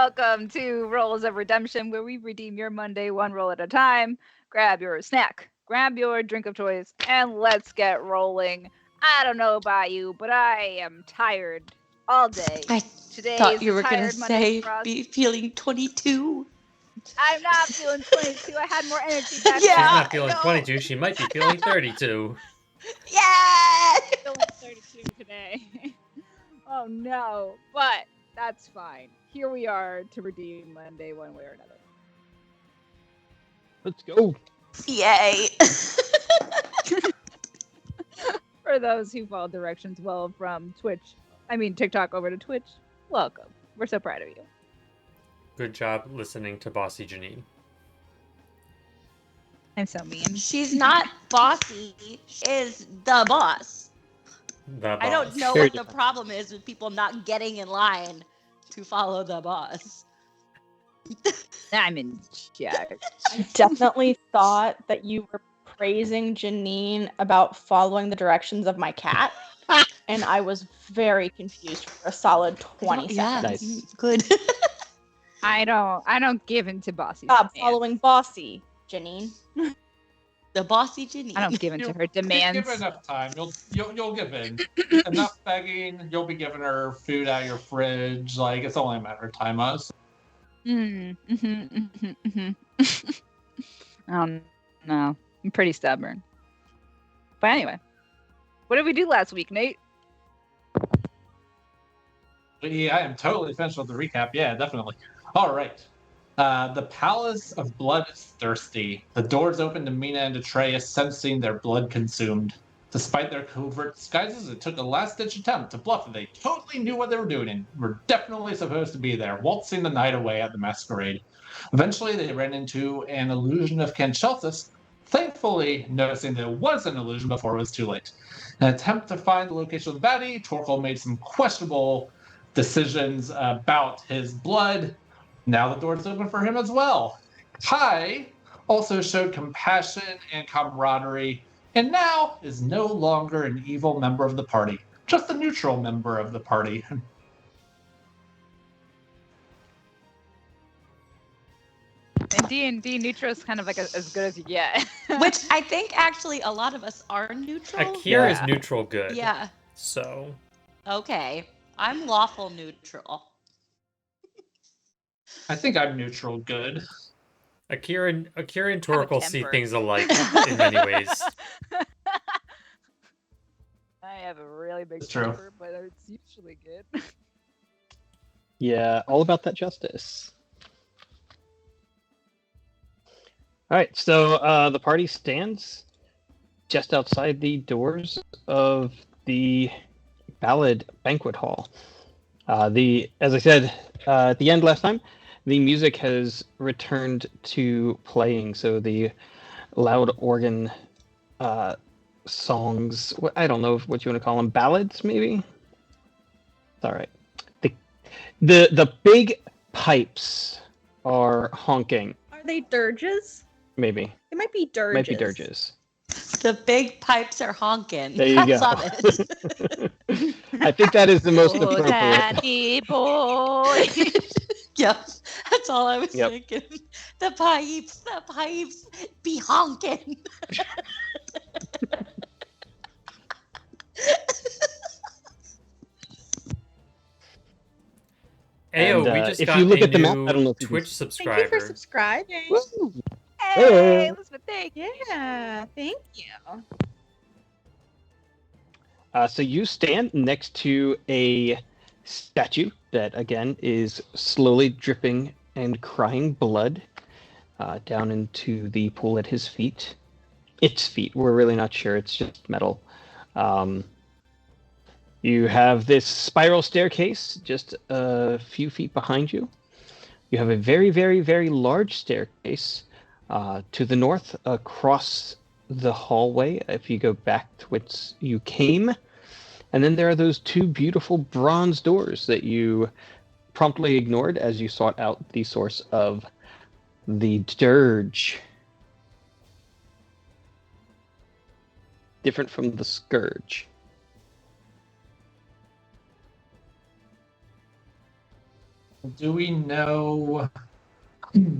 Welcome to Rolls of Redemption, where we redeem your Monday one roll at a time. Grab your snack, grab your drink of choice, and let's get rolling. I don't know about you, but I am tired all day. I Today thought is you a were gonna tired Monday say for us. be feeling 22. I'm not feeling 22. I had more energy back Yeah. then. She's not feeling no. 22. She might be feeling 32. Yeah. Feeling 32 today. Oh no, but that's fine. Here we are to redeem Monday one way or another. Let's go. Yay. For those who follow directions well from TikTok over to Twitch, welcome. We're so proud of you. Good job listening to Bossy Janine. I'm so mean. She's not bossy. She is the boss. The boss. I don't know Very what the problem is with people not getting in line to follow the boss. I'm in check. I definitely thought that you were praising Janine about following the directions of my cat, and I was very confused for a solid 20 Yeah, seconds. Nice. good. I don't give in to bossy. Stop demands. following Bossy, Janine. The bossy Janine. I don't give in to her demands. Give her enough time. You'll give in. Enough begging. You'll be giving her food out of your fridge. Like it's only a matter of time, us. I don't know. I'm pretty stubborn. But anyway, what did we do last week, Nate? Yeah, I am totally finished with the recap. Yeah, definitely. All right. The Palace of Blood is thirsty. The doors open to Mina and Atreus, sensing their blood consumed. Despite their covert disguises, it took a last-ditch attempt to bluff that they totally knew what they were doing and were definitely supposed to be there, waltzing the night away at the masquerade. Eventually, they ran into an illusion of Cancheltis, thankfully noticing that it was an illusion before it was too late. In an attempt to find the location of the baddie, Torkel made some questionable decisions about his blood. Now the door's open for him as well. Kai also showed compassion and camaraderie, and now is no longer an evil member of the party, just a neutral member of the party. And D&D neutral is kind of like as good as you get. Which I think actually a lot of us are neutral. Akira is Yeah. neutral good. Yeah. So, Okay. I'm lawful neutral. I think I'm neutral good. Akira and Torkel see temper. things alike in many ways. I have a really big It's true. temper, but it's usually good. Yeah, all about that justice. All right, so the party stands just outside the doors of the Ballad Banquet Hall. As I said at the end last time, the music has returned to playing. So the loud organ songs. I don't know what you want to call them. Ballads, maybe. It's all right. The big pipes are honking. Are they dirges? Maybe. It might be dirges. Might be dirges. The big pipes are honking. There you I go. love it. I think that is the most Oh, appropriate. daddy boy. Yep. That's all I was Yep. thinking. The pipes be honking. Ayo, And, we just if got you look a at the map, new I don't know if you can Twitch see. subscriber. Thank you for subscribing. Woo! Hey, Oh. Elizabeth, thank you. Yeah, thank you. So you stand next to a statue that, again, is slowly dripping and crying blood down into the pool at his feet. Its feet. We're really not sure. It's just metal. You have this spiral staircase just a few feet behind you. You have a very, very, very large staircase to the north across the hallway if you go back to whence you came. And then there are those two beautiful bronze doors that you promptly ignored as you sought out the source of the dirge. Different from the scourge. Do we know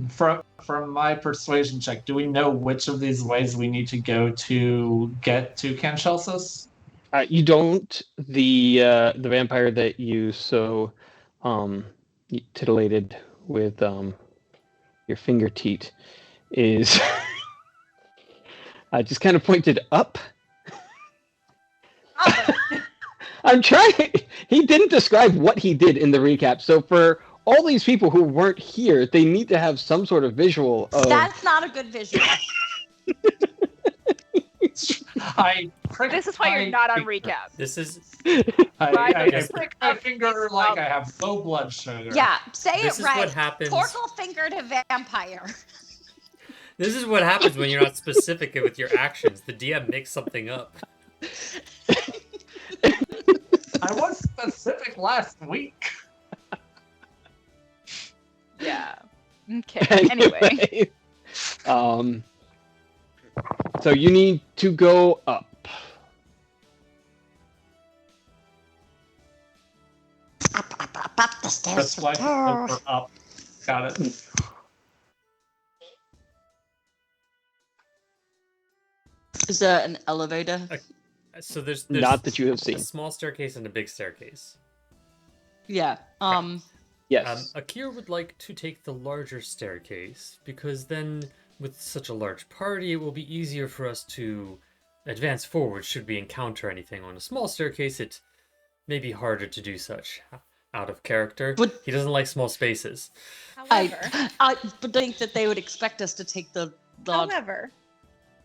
from my persuasion check? Do we know which of these ways we need to go to get to Canchelsis? You don't. The vampire that you so titillated with your finger teat is I just kind of pointed up. I'm trying. He didn't describe what he did in the recap. So for all these people who weren't here, they need to have some sort of visual of. That's not a good visual. This is why you're not on recap. This is I Yes. prick my finger like I have low blood sugar. Yeah, say This it is right. what happens. Torkel fingered a vampire. this is what happens when you're not specific with your actions. The DM makes something up. I was specific last week. Yeah. Okay. Anyway. So you need to go up. Up the stairs. That's why we're up. Got it. Is there an elevator? So there's Not that you have a seen. small staircase and a big staircase. Yeah. Yes. Akir would like to take the larger staircase because then, with such a large party, it will be easier for us to advance forward should we encounter anything. On a small staircase, it may be harder to do such. Out of character. But- He doesn't like small spaces. However, I but think that they would expect us to take the large however,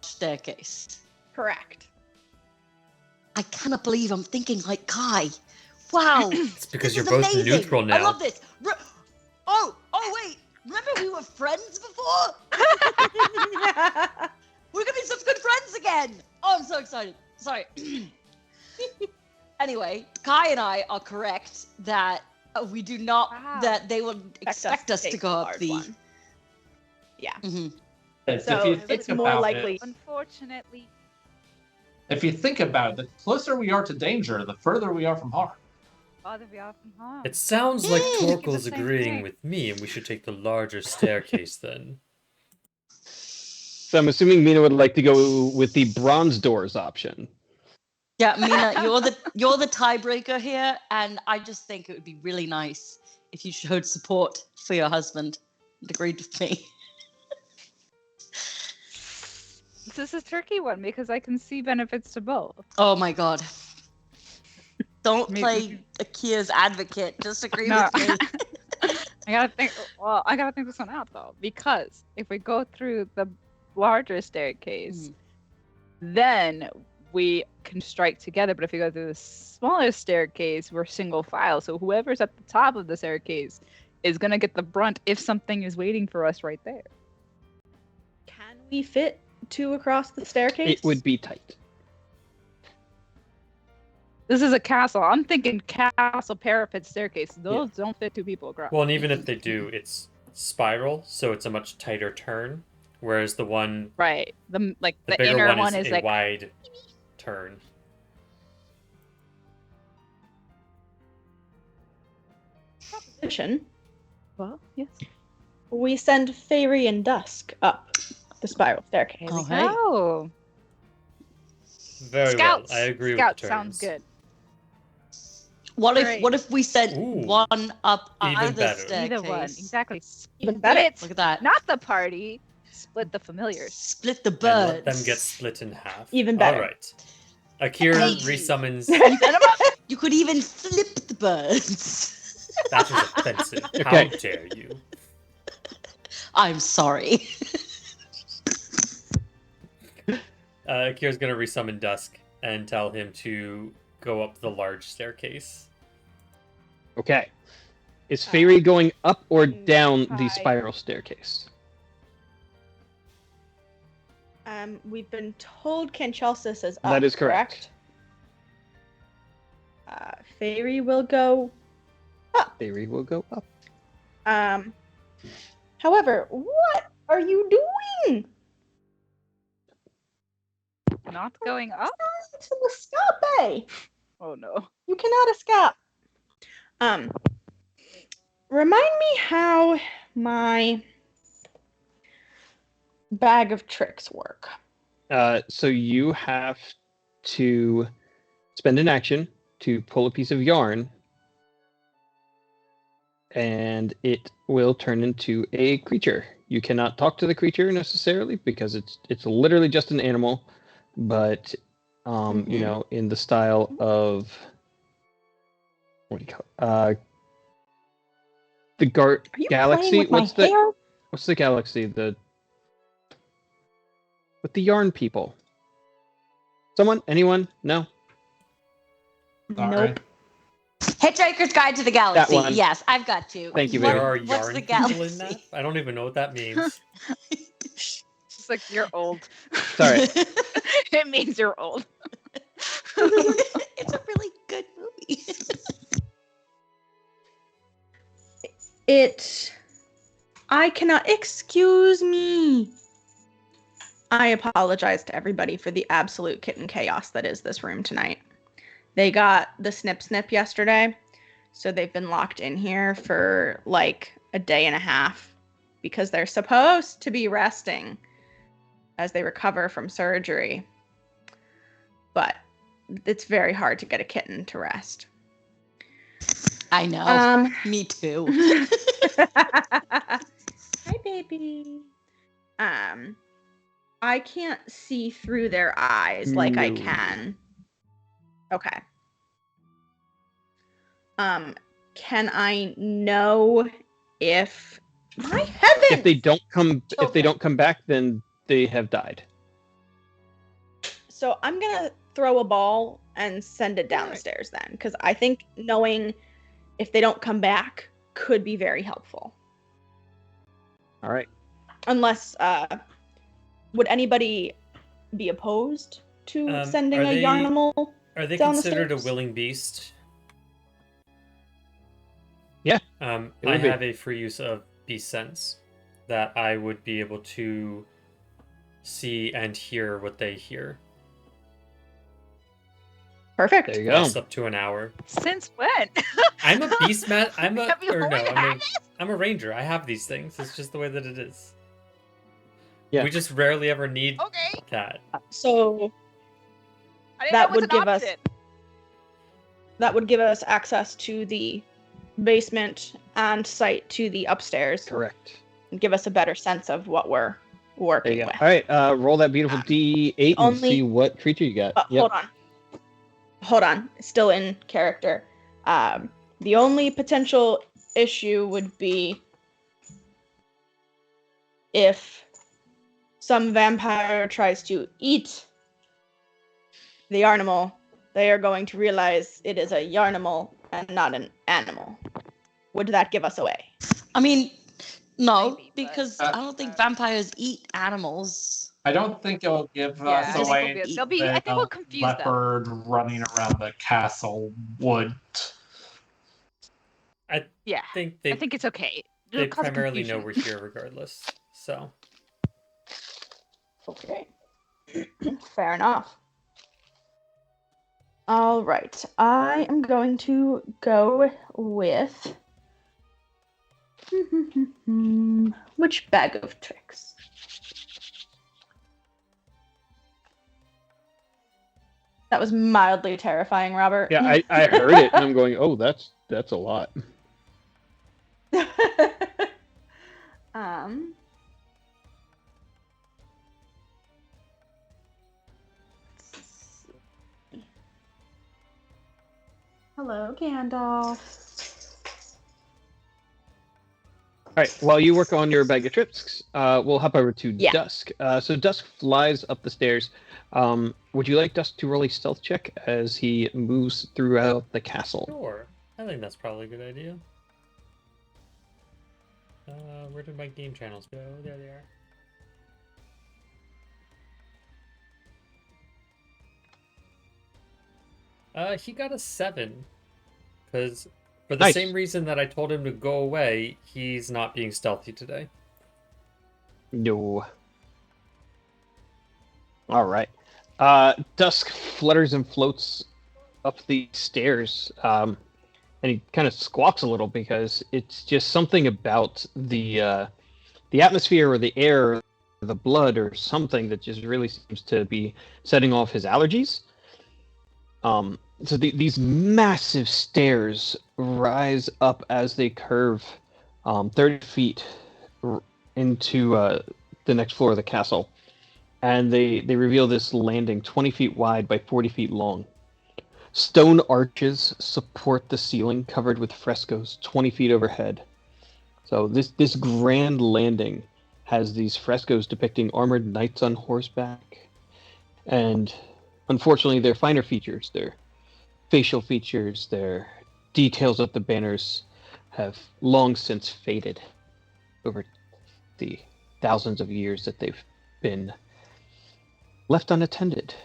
staircase. correct. I cannot believe I'm thinking like Kai. Wow. It's because This you're is both amazing. neutral now. I love this. Oh wait. Remember we were friends before? We're gonna be such good friends again. Oh, I'm so excited. Sorry. Anyway, Kai and I are correct that we do not. Wow. That they would expect us to take go the up large the. one. Yeah. Mhm. So it's more likely. Unfortunately. If you think about it, the closer we are to danger, the further we are from harm. Father, we are from home. It sounds like Yeah, Torkel's the same agreeing thing. with me, and we should take the larger staircase then. So I'm assuming Mina would like to go with the bronze doors option. Yeah, Mina, you're the tiebreaker here, and I just think it would be really nice if you showed support for your husband and agreed with me. This is a tricky one because I can see benefits to both. Oh my god. Don't Maybe- play Akira's advocate. Just agree No. with me. I gotta think. Well, I gotta think this one out though, because if we go through the larger staircase, then we can strike together. But if we go through the smaller staircase, we're single file. So whoever's at the top of the staircase is gonna get the brunt if something is waiting for us right there. Can we fit two across the staircase? It would be tight. This is a castle. I'm thinking castle parapet staircase. Those don't fit two people across. Well, and even if they do, it's spiral, so it's a much tighter turn. Whereas the one, Right. The bigger inner one is a like wide turn. Proposition. well, yes. We send Fairy and Dusk up the spiral staircase. Oh, hey. Oh, Very Scouts. well. I agree Scouts with the terms. sounds good. Great. What if we sent Ooh. one up Even either better. staircase? Either one, exactly. Even better. Split, Look at that. not the party. Split the familiars. Split the And birds. let them get split in half. Even better. All right. Akira Hey. resummons. You could even flip the birds. That is offensive. How Okay. dare you? I'm sorry. Akira's gonna resummon Dusk and tell him to go up the large staircase. Okay. Is Fairy going up or down the Hi. spiral staircase? We've been told Canchelsis is up. That is correct. Fairy will go. Fairy will go up. However, what are you doing? Not going up? To escape! Oh no. You cannot escape. Remind me how my bag of tricks work. So you have to spend an action to pull a piece of yarn, and it will turn into a creature. You cannot talk to the creature necessarily because it's literally just an animal, but you know, in the style of what do you call it? The Are you galaxy. playing with my hair? What's the galaxy? With the yarn people. Someone? Anyone? No? All Nope. right. Hitchhiker's Guide to the Galaxy. one. Yes, I've got you. Thank you, There baby. are What's yarn the people in galaxy? that? I don't even know what that means. It's just like you're old. Sorry. It means you're old. It's a really good movie. I cannot. Excuse me. I apologize to everybody for the absolute kitten chaos that is this room tonight. They got the snip yesterday, so they've been locked in here for like a day and a half because they're supposed to be resting as they recover from surgery. But it's very hard to get a kitten to rest. I know. Me too. Hi, baby. I can't see through their eyes like I No. can. Okay. Can I know if my heavens? If they don't come Children. back, then they have died. So I'm gonna throw a ball and send it down the Alright. stairs then, because I think knowing if they don't come back could be very helpful. All right. Unless, would anybody be opposed to sending are a they- Yarnimal? Are they Down the considered a stairs? willing beast? Yeah, I it would be. have a free use of beast sense that I would be able to see and hear what they hear. Perfect. There you go. Lasts up to an hour. Since when? I'm a beast man. I'm a Have you or no, always I'm had a, I'm a ranger. I have these things. It's just the way that it is. Yeah. We just rarely ever need Okay. that. So I didn't That know it was would an give us- option. that would give us access to the basement and sight to the upstairs. Correct. And give us a better sense of what we're There working you go. with. All right. Roll that beautiful D8 and only- see what creature you got. Yep. Hold on. Still in character. The only potential issue would be if some vampire tries to eat the Yarnimal, they are going to realize it is a Yarnimal and not an animal. Would that give us away? I mean, no, Maybe, but- because I don't think vampires eat animals. I don't think it'll give Yeah, us I think away. they'll be. I think that we'll a confuse them. leopard running around the castle would. Yeah, think they I think it's okay. they It'll cause primarily know we're confusion. here regardless. So Okay. Fair enough. All right. I am going to go with which bag of tricks? That was mildly terrifying, Robert. Yeah, I heard it and I'm going, oh, that's a lot. um. Hello, Gandalf. All right. While you work on your bag of tricks, we'll hop over to Yeah. Dusk. So Dusk flies up the stairs. Would you like Dusk to roll a stealth check as he moves throughout the castle? sure. I think that's probably a good idea. Where did my game channels go? There they are. He got a 7. Because for the Nice. same reason that I told him to go away, he's not being stealthy today. No. All right. Dusk flutters and floats up the stairs. and he kind of squawks a little because it's just something about the atmosphere or the air, or the blood or something that just really seems to be setting off his allergies. So these massive stairs rise up as they curve 30 feet into the next floor of the castle, and they reveal this landing 20 feet wide by 40 feet long. Stone arches support the ceiling, covered with frescoes 20 feet overhead. So this grand landing has these frescoes depicting armored knights on horseback, and unfortunately their finer features, their facial features, their details of the banners have long since faded over the thousands of years that they've been left unattended.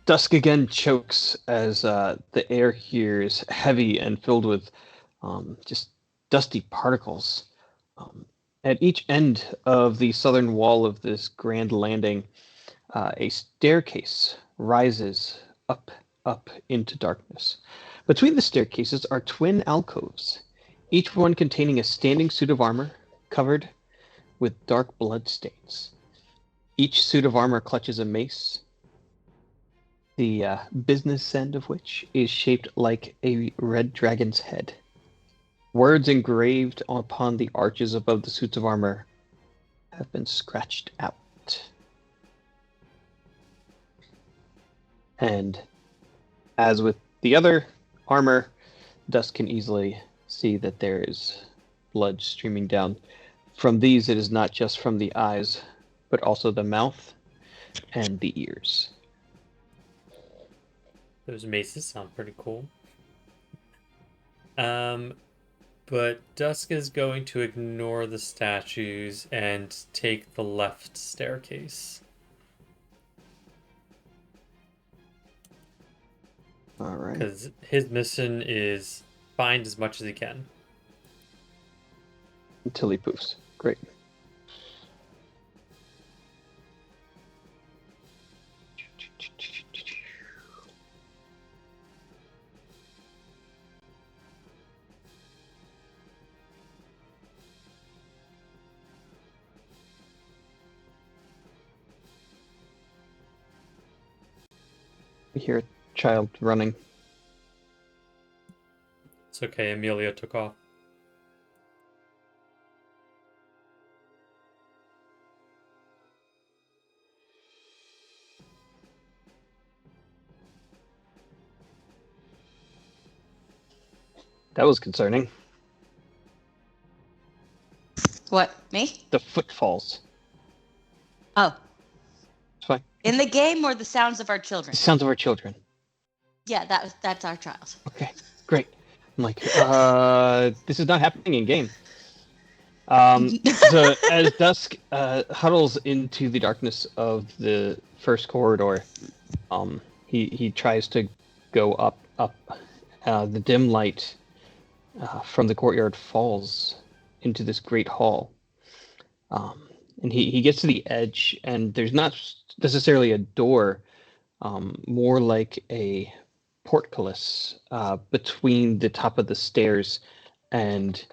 Dusk again chokes as the air here is heavy and filled with just dusty particles. At each end of the southern wall of this grand landing, a staircase rises up into darkness. Between the staircases are twin alcoves, each one containing a standing suit of armor covered with dark blood stains. Each suit of armor clutches a mace, the business end of which is shaped like a red dragon's head. Words engraved upon the arches above the suits of armor have been scratched out. And as with the other armor, Dusk can easily see that there is blood streaming down. From these, it is not just from the eyes, but also the mouth and the ears. Those maces sound pretty cool. But Dusk is going to ignore the statues and take the left staircase. All right. Because his mission is find as much as he can. Until he poofs. Great. We hear a child running. It's okay, Amelia took off. That was concerning. What, me? The footfalls. Oh, It's fine. in the game or the sounds of our children? The sounds of our children. Yeah, that's our child. Okay, great. I'm like, this is not happening in game. So as Dusk huddles into the darkness of the first corridor, he tries to go up. The dim light from the courtyard falls into this great hall. And he gets to the edge, and there's not necessarily a door, more like a portcullis between the top of the stairs and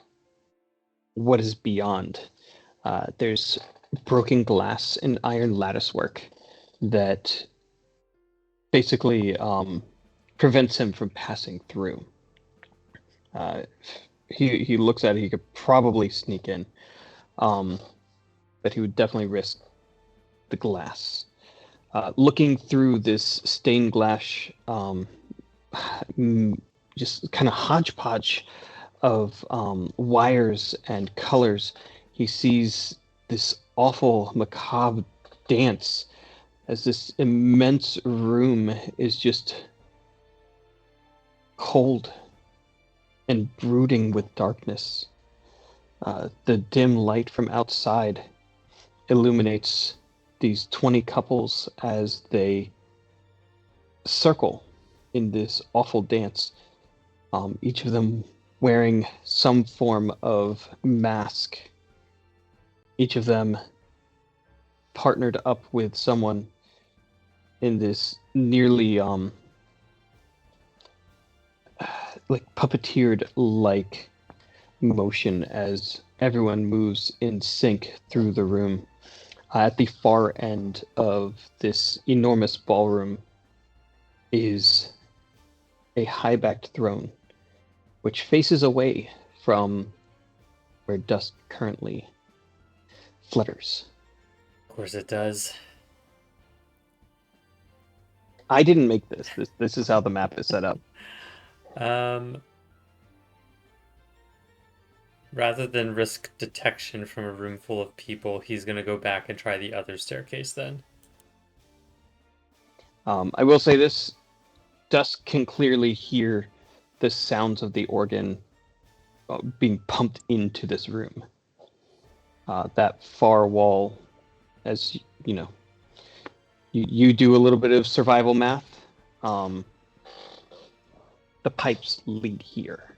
what is beyond. There's broken glass and iron latticework that basically prevents him from passing through. He looks at it, he could probably sneak in, but he would definitely risk the glass. Looking through this stained glass, just kind of hodgepodge of wires and colors, he sees this awful macabre dance as this immense room is just cold and brooding with darkness. The dim light from outside illuminates these 20 couples as they circle in this awful dance, each of them wearing some form of mask, each of them partnered up with someone in this nearly like puppeteered like motion as everyone moves in sync through the room. At the far end of this enormous ballroom is a high-backed throne, which faces away from where dust currently flutters. Of course it does. I didn't make this. This is how the map is set up. Rather than risk detection from a room full of people, he's going to go back and try the other staircase then. I will say this. Dusk can clearly hear the sounds of the organ being pumped into this room. That far wall, as you know, you do a little bit of survival math. The pipes lead here.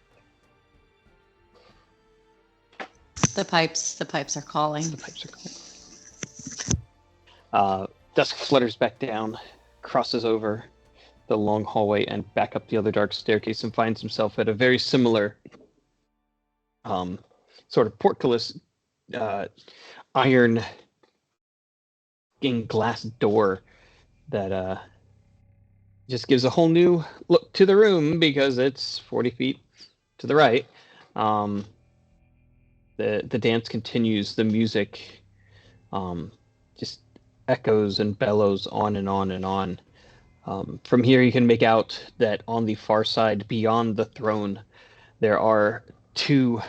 The pipes are calling. The pipes are calling. Dusk flutters back down, crosses over the long hallway and back up the other dark staircase and finds himself at a very similar sort of portcullis iron in glass door that just gives a whole new look to the room because it's 40 feet to the right. The dance continues, the music just echoes and bellows on and on and on. From here, you can make out that on the far side, beyond the throne, there are two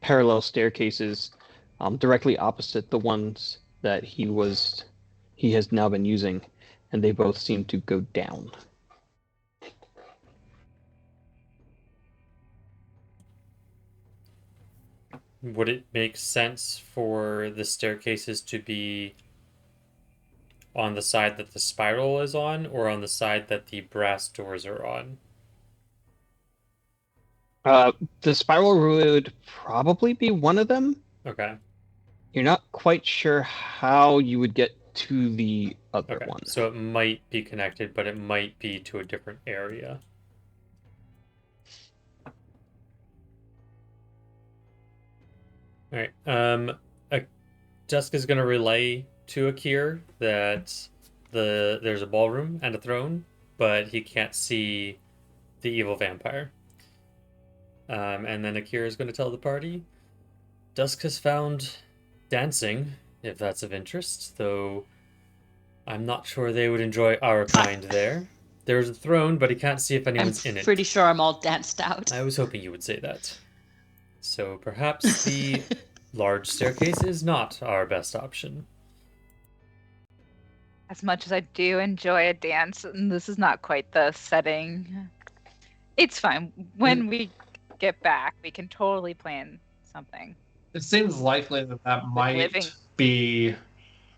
parallel staircases directly opposite the ones that he has now been using, and they both seem to go down. Would it make sense for the staircases to be on the side that the spiral is on, or on the side that the brass doors are on? The spiral would probably be one of them. Okay. You're not quite sure how you would get to the other Okay. one. So it might be connected, but it might be to a different area. All right. Dusk is going to relay to Akir that there's a ballroom and a throne, but he can't see the evil vampire. And then Akir is going to tell the party, Dusk has found dancing, if that's of interest, though I'm not sure they would enjoy our kind there. There's a throne, but he can't see if anyone's in I'm it. pretty sure I'm all danced out. I was hoping you would say that. So perhaps the large staircase is not our best option. As much as I do enjoy a dance, and this is not quite the setting, it's fine. When we get back, we can totally plan something. It seems likely that might living. be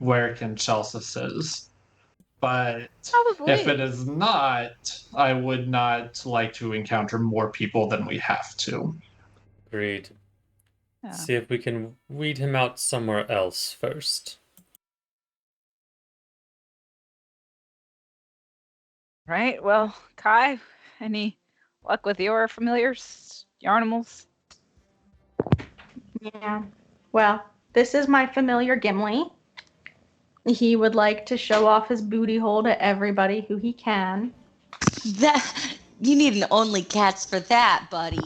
where Kinshasa is. But Probably. if it is not, I would not like to encounter more people than we have to. Agreed. Yeah. See if we can weed him out somewhere else first. Right. Well, Kai, any luck with your familiars, your animals? Yeah. Well, this is my familiar Gimli. He would like to show off his booty hole to everybody who he can. That you need an only cats for that, buddy.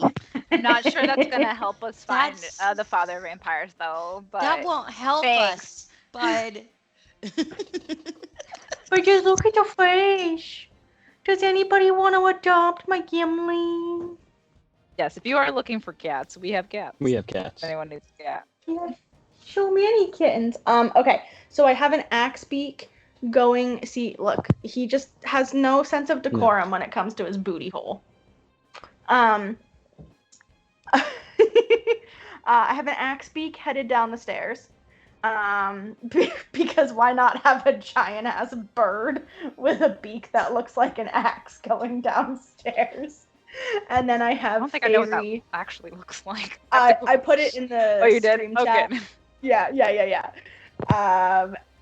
I'm not sure that's gonna help us find That's- the father vampires, though. But That won't help thanks. us, bud. But just look at the face. Does anybody want to adopt my Gimli? yes, if you are looking for cats, we have cats. We have cats. If anyone needs a cat. Yeah. So many kittens. Okay. So I have an axe beak going. See, look, he just has no sense of decorum when it comes to his booty hole. I have an axe beak headed down the stairs. Because why not have a giant ass bird with a beak that looks like an axe going downstairs? And then I have I don't think I know what that Fairy- actually looks like. I put it in the Oh, you did? stream Okay. chat. Yeah.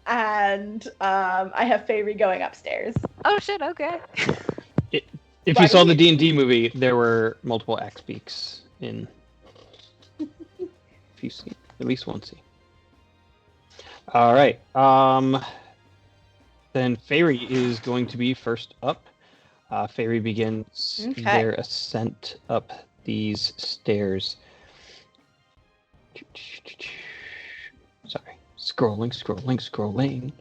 And I have Fairy going upstairs. Oh shit. Okay. If Why you do saw the we- D&D movie, there were multiple axe beaks in. If you see at least one scene. All right. Then Fairy is going to be first up. Fairy begins Okay. their ascent up these stairs. Sorry, scrolling.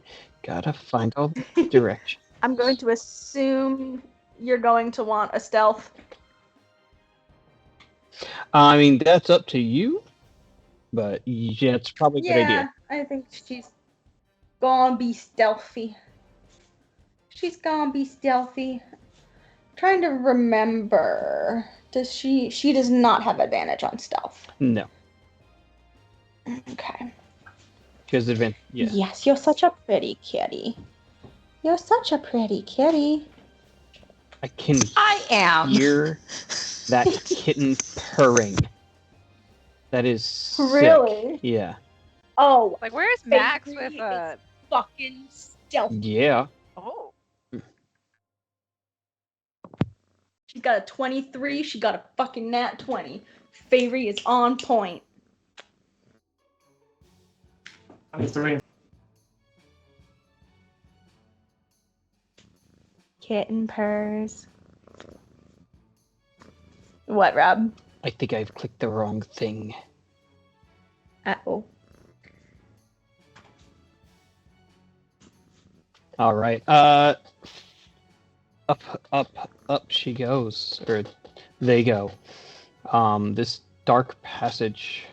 Gotta find all the direction. I'm going to assume you're going to want a stealth. I mean, that's up to you, but yeah, it's probably a good idea. I think she's gonna be stealthy. She's gonna be stealthy. Trying to remember. Does she does not have advantage on stealth. No, Okay. she has advantage. Yeah. Yes, you're such a pretty kitty. You're such a pretty kitty. I can I am. hear that kitten purring. That is sick. Really? Yeah. Oh, Like, where's Max Fairy with is fucking stealthy. Yeah. Oh, She's got a 23. She got a fucking nat 20. Fairy is on point. 23. Kitten purrs. What, Rob? I think I've clicked the wrong thing. Uh-oh. All right. Up she goes, or they go. This dark passage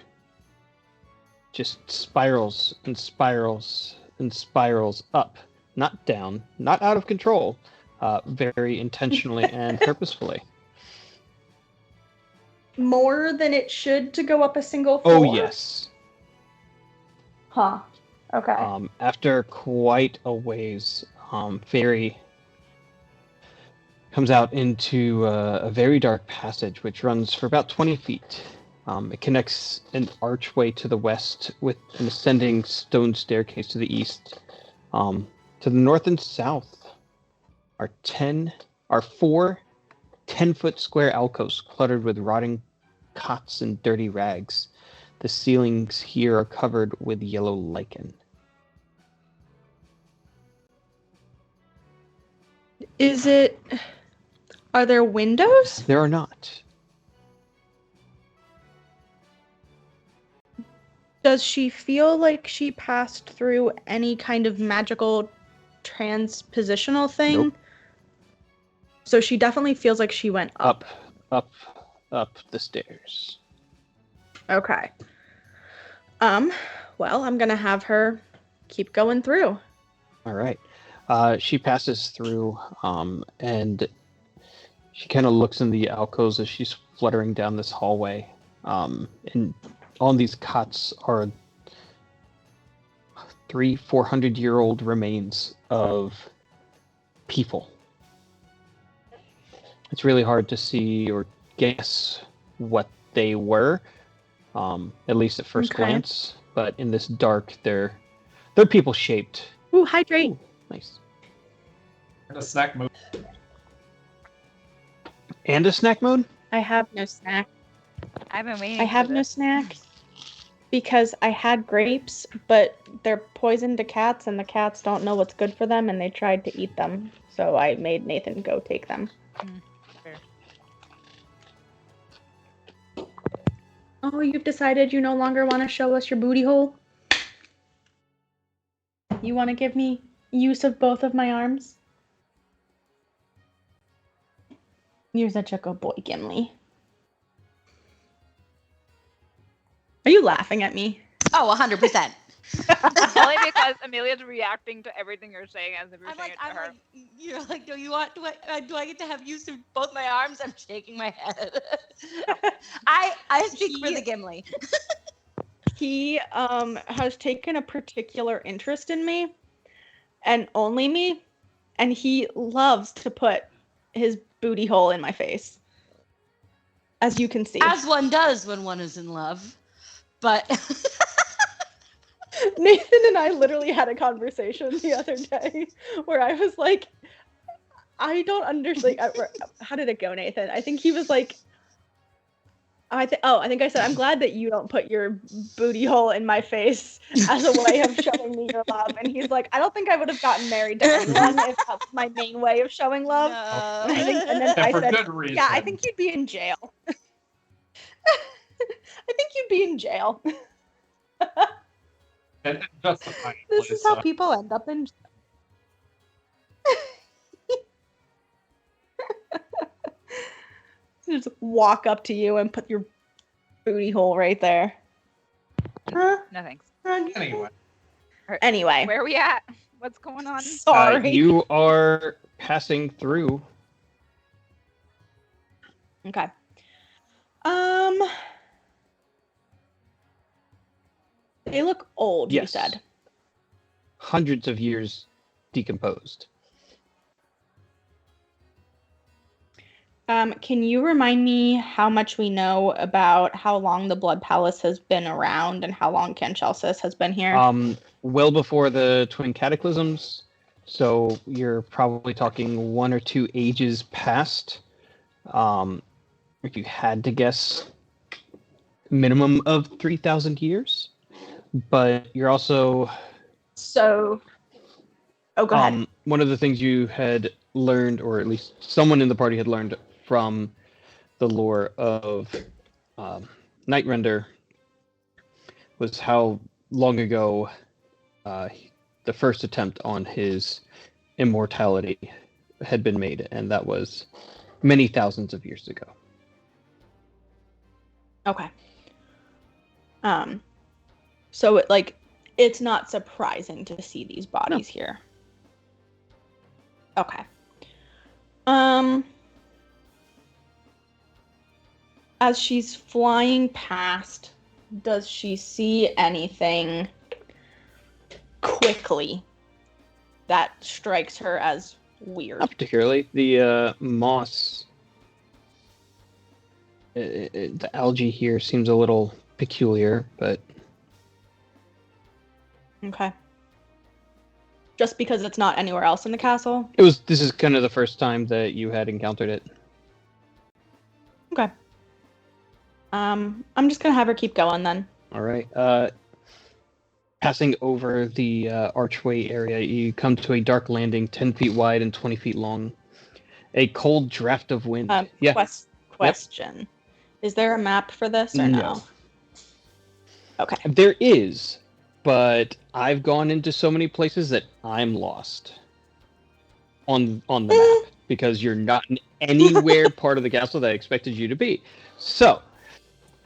just spirals and spirals and spirals up, not down, not out of control, very intentionally and purposefully. More than it should to go up a single floor? Oh yes. Huh. Okay. After quite a ways, Fairy comes out into a very dark passage which runs for about 20 feet. It connects an archway to the west with an ascending stone staircase to the east. To the north and south are four 10-foot square alcoves cluttered with rotting cots and dirty rags. The ceilings here are covered with yellow lichen. Are there windows? There are not. Does she feel like she passed through any kind of magical transpositional thing? Nope. So she definitely feels like she went up. Up the stairs. Okay. Well, I'm gonna have her keep going through. All right. She passes through, and she kind of looks in the alcoves as she's fluttering down this hallway. And on these cots are 400-year-old remains of people. It's really hard to see or guess what they were, at least at first Okay. glance. But in this dark, they're people shaped. Ooh, hydrate. Ooh, nice. And a snack move. And a snack mode? I have no snack. I've been waiting. I have for no this. snack because I had grapes, but they're poison to cats, and the cats don't know what's good for them, and they tried to eat them. So I made Nathan go take them. Fair. Oh, you've decided you no longer want to show us your booty hole? You want to give me use of both of my arms? You're such a good boy, Gimli. Are you laughing at me? Oh, 100%. Only because Amelia's reacting to everything you're saying as if you're saying it to her. You're like, do I get to have use of both my arms? I'm shaking my head. I speak for the Gimli. He has taken a particular interest in me, and only me, and he loves to put his booty hole in my face, as you can see. As one does when one is in love. But Nathan and I literally had a conversation the other day where I was like, I don't understand. How did it go, Nathan? I think he was like, I think I said, I'm glad that you don't put your booty hole in my face as a way of showing me your love. And he's like, I don't think I would have gotten married to anyone if that was my main way of showing love. No. And then And I for said, good reason. yeah, I think you'd be in jail. I think you'd be in jail. And justifiably This is so. how people end up in jail. Just walk up to you and put your booty hole right there. No thanks. Anyway, Anyway, Where are we at? What's going on? sorry. You are passing through. Okay. They look old, you Yes. said. Hundreds of years decomposed. Can you remind me how much we know about how long the Blood Palace has been around and how long Canchelsis has been here? Well before the Twin Cataclysms, so you're probably talking 1 or 2 ages past. If you had to guess, minimum of 3,000 years. But you're also So, oh, go ahead. one of the things you had learned, or at least someone in the party had learned from the lore of Nightrender, was how long ago the first attempt on his immortality had been made, and that was many thousands of years ago. Okay. So it's not surprising to see these bodies here. Okay. As she's flying past, does she see anything quickly that strikes her as weird? Not particularly. The moss, the algae here seems a little peculiar, but Okay. Just because it's not anywhere else in the castle? this is kind of the first time that you had encountered it. Okay. I'm just gonna have her keep going then. All right. Passing over the archway area, you come to a dark landing 10 feet wide and 20 feet long. A cold draft of wind. Yeah. Question. Is there a map for this or no? No. Okay. There is, but I've gone into so many places that I'm lost on the map because you're not in anywhere part of the castle that I expected you to be. So,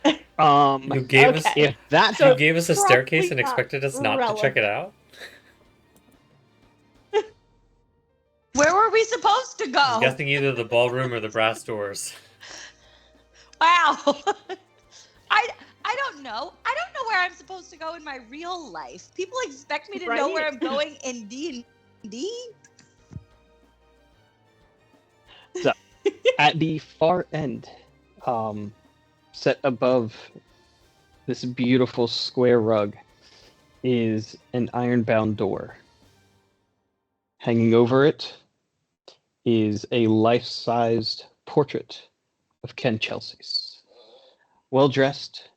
You gave us Okay. if that you gave us a probably staircase and not expected us not to check it out. Where were we supposed to go? I'm guessing either the ballroom or the brass doors. Wow. I don't know. I don't know where I'm supposed to go in my real life. People expect me to know where Right. I'm going in D&D. at the far end, set above this beautiful square rug, is an iron-bound door. Hanging over it is a life-sized portrait of Ken Chelsea's. Well-dressed,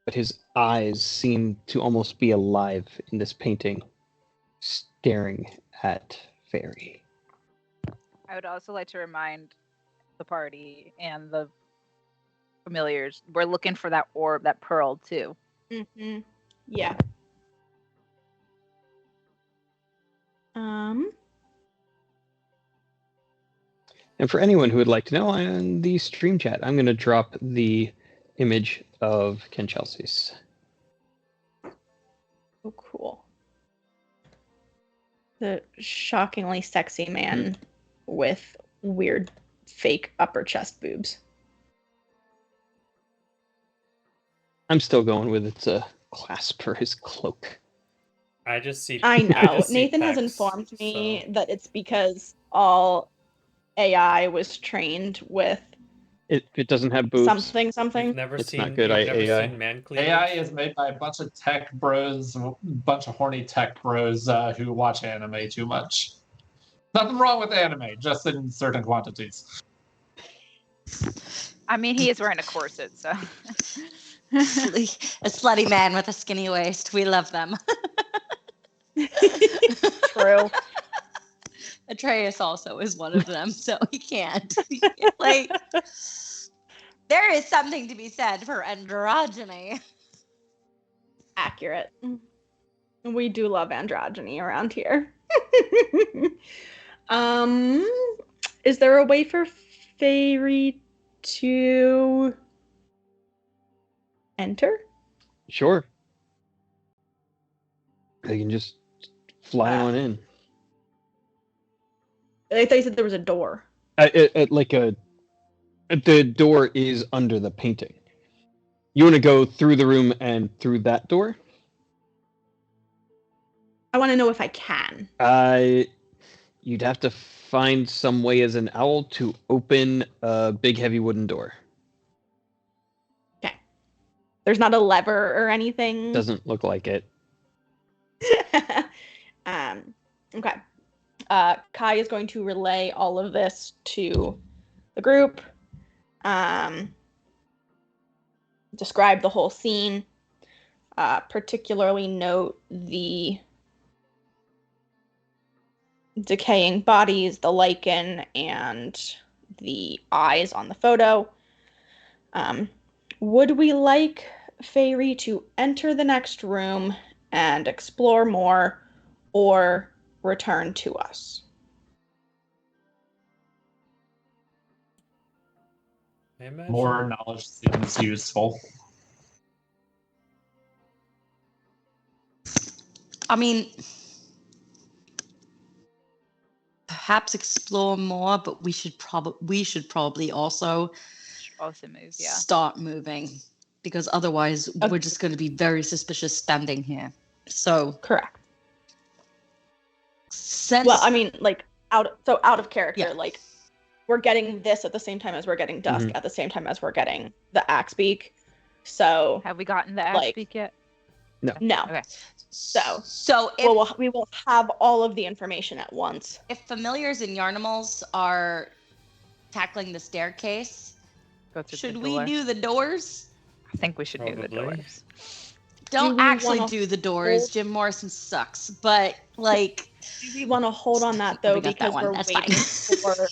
but his eyes seem to almost be alive in this painting, staring at Fairy. I would also like to remind the party and the familiars we're looking for that orb, that pearl too. Mm-hmm. Yeah. And for anyone who would like to know, in the stream chat, I'm going to drop the image of Ken Chelsea's. Oh, cool. The shockingly sexy man with weird fake upper chest boobs. I'm still going with it's a clasp for his cloak. I just see. I know. just see Nathan has pecs, informed me so- that it's because all AI was trained with It doesn't have boobs. something. You've never It's seen. not good, You've never AI. seen man cleavage? AI is made by a bunch of tech bros, a bunch of horny tech bros who watch anime too much. Nothing wrong with anime, just in certain quantities. I mean, he is wearing a corset, so. A slutty man with a skinny waist. We love them. True. Atreus also is one of them, so he can't. Like, there is something to be said for androgyny. Accurate. We do love androgyny around here. Is there a way for Fairy to enter? Sure. They can just fly on in. I thought you said there was a door. The door is under the painting. You want to go through the room and through that door? I want to know if I can. You'd have to find some way as an owl to open a big heavy wooden door. Okay. There's not a lever or anything. Doesn't look like it. Okay. Kai is going to relay all of this to the group. Describe the whole scene. Particularly note the decaying bodies, the lichen, and the eyes on the photo. Would we like Fairy to enter the next room and explore more, or return to us? I imagine More knowledge seems useful. I mean, perhaps explore more, but we should probably also Also move, yeah. start moving, because otherwise we're just going to be very suspicious standing here. So, Correct. since Well, I mean, like, out of character, Yeah. like, we're getting this at the same time as we're getting Dusk, at the same time as we're getting the Axe Beak. So, Have we gotten the axe Like- speak yet? no. Okay. so if, We will have all of the information at once. if familiars and yarnimals are tackling the staircase, Go through should the we door. do the doors? I think we should do the Probably. doors. Don't we actually wanna do the doors. hold- Jim Morrison sucks, but like, Do we want to hold on that, though, we got that because one. we're That's waiting fine. for...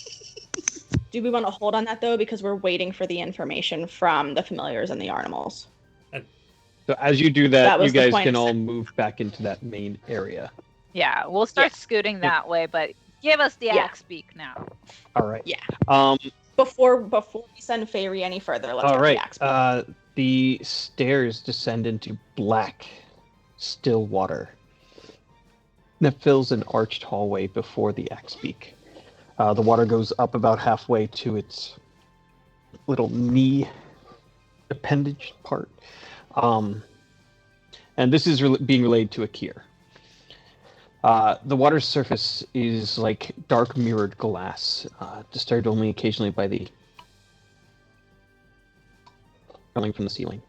Do we want to hold on that, though, because we're waiting for the information from the familiars and the animals? So as you do that, That you was the guys point can of all move back into that main area. Yeah, we'll start scooting that way, but give us the Yeah. axe speak now. All right. Yeah. Um. Before we send Fairy any further, let's All get right. the Axe Beak. The stairs descend into black, still water that fills an arched hallway before the Axe Beak. The water goes up about halfway to its little knee appendage part. And this is being relayed to Akir. The water's surface is like dark mirrored glass, disturbed only occasionally by the coming from the ceiling.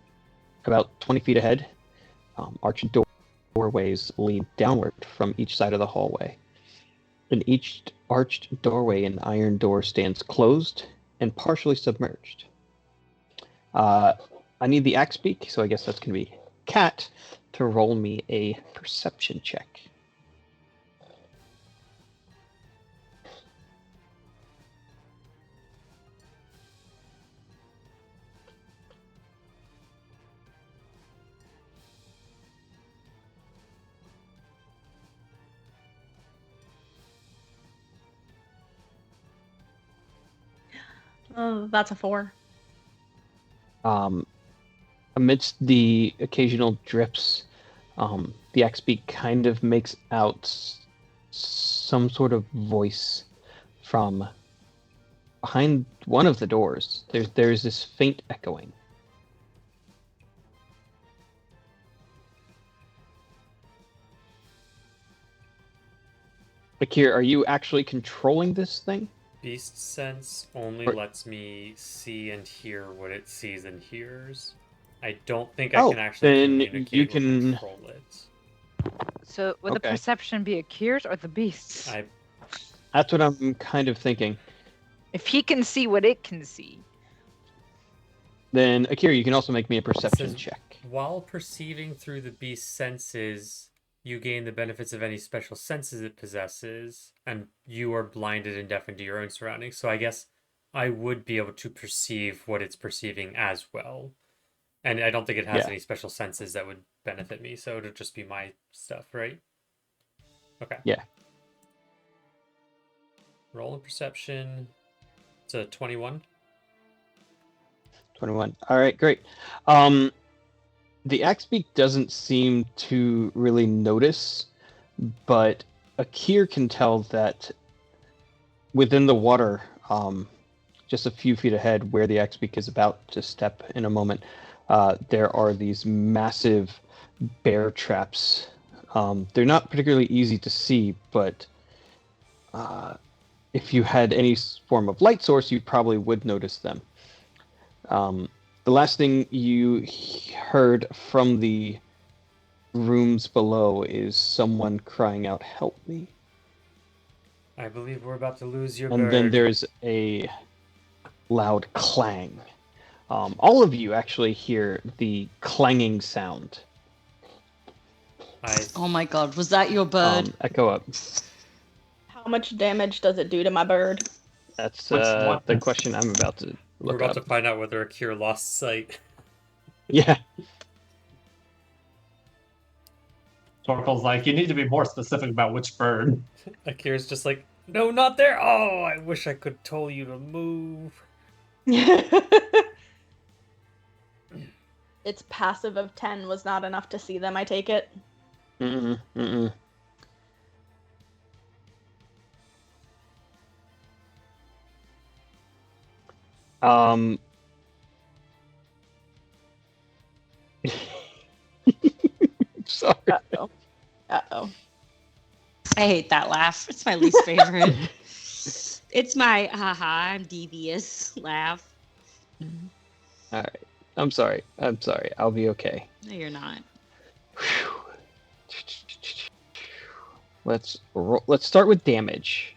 About 20 feet ahead, arched doorways lead downward from each side of the hallway. In each arched doorway, an iron door stands closed and partially submerged. I need the Axe Beak, so I guess that's going to be Cat to roll me a perception check. Oh, that's a 4. Amidst the occasional drips, the Axe Beak kind of makes out some sort of voice from behind one of the doors. There's this faint echoing. Akir, are you actually controlling this thing? Beast sense only Or- lets me see and hear what it sees and hears. I don't think Oh, I can actually then communicate you or can- control it. So would the Okay. perception be Akir's or the beast's? I That's what I'm kind of thinking. If he can see what it can see. Then, Akira, you can also make me a perception Says- check. While perceiving through the beast's senses, you gain the benefits of any special senses it possesses, and you are blinded and deafened to your own surroundings. So I guess I would be able to perceive what it's perceiving as well. And I don't think it has Yeah. any special senses that would benefit me, so it'll just be my stuff, right? Okay. Yeah. Roll in perception. It's a 21. 21. All right, great. The Axbeak doesn't seem to really notice, but Akir can tell that within the water, just a few feet ahead, where the Axbeak is about to step in a moment, there are these massive bear traps. They're not particularly easy to see, but if you had any form of light source, you probably would notice them. The last thing you heard from the rooms below is someone crying out, "Help me." I believe we're about to lose your And bird. then there's a loud clang. All of you actually hear the clanging sound Oh my god, was that your bird? echo up. How much damage does it do to my bird? That's Which one? the question I'm about to We're look about up. to find out whether Akira lost sight. Yeah. Torkel's like, you need to be more specific about which bird. Akira's just like, no, not there. Oh, I wish I could tell you to move. Its passive of 10 was not enough to see them, I take it. Mm-mm. Sorry. Uh-oh. Uh-oh. I hate that laugh. It's my least favorite. It's my haha, I'm devious laugh. All right. I'm sorry. I'll be okay. No, you're not. Let's start with damage.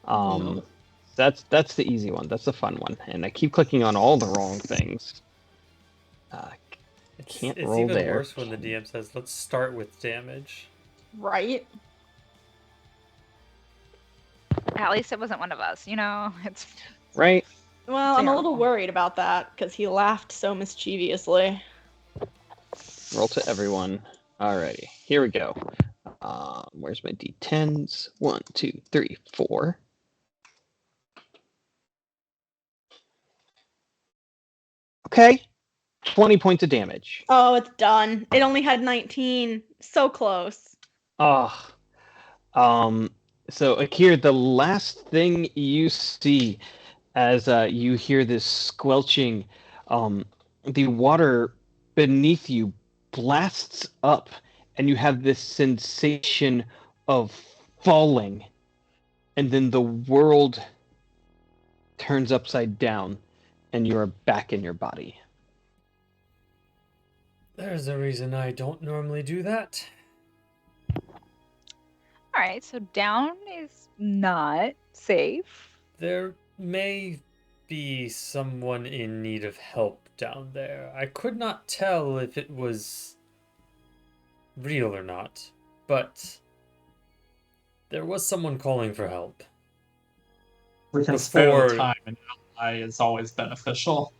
No. That's the easy one. That's the fun one. And I keep clicking on all the wrong things. Can't it's roll even there. worse when the DM says, let's start with damage. Right? At least it wasn't one of us, you know? It's Right? Well, I'm a little Terrible. worried about that because he laughed so mischievously. Roll to everyone. Alrighty. Here we go. Where's my D10s? 1, 2, 3, 4. Okay. 20 points of damage. Oh, it's done. It only had 19. So close. Oh. So Akir, the last thing you see as you hear this squelching, the water beneath you blasts up, and you have this sensation of falling, and then the world turns upside down, and you are back in your body. There's a reason I don't normally do that. all right. So down is not safe. There may be someone in need of help down there. I could not tell if it was real or not, but there was someone calling for help. We can spare Before- the time, and ally is always beneficial.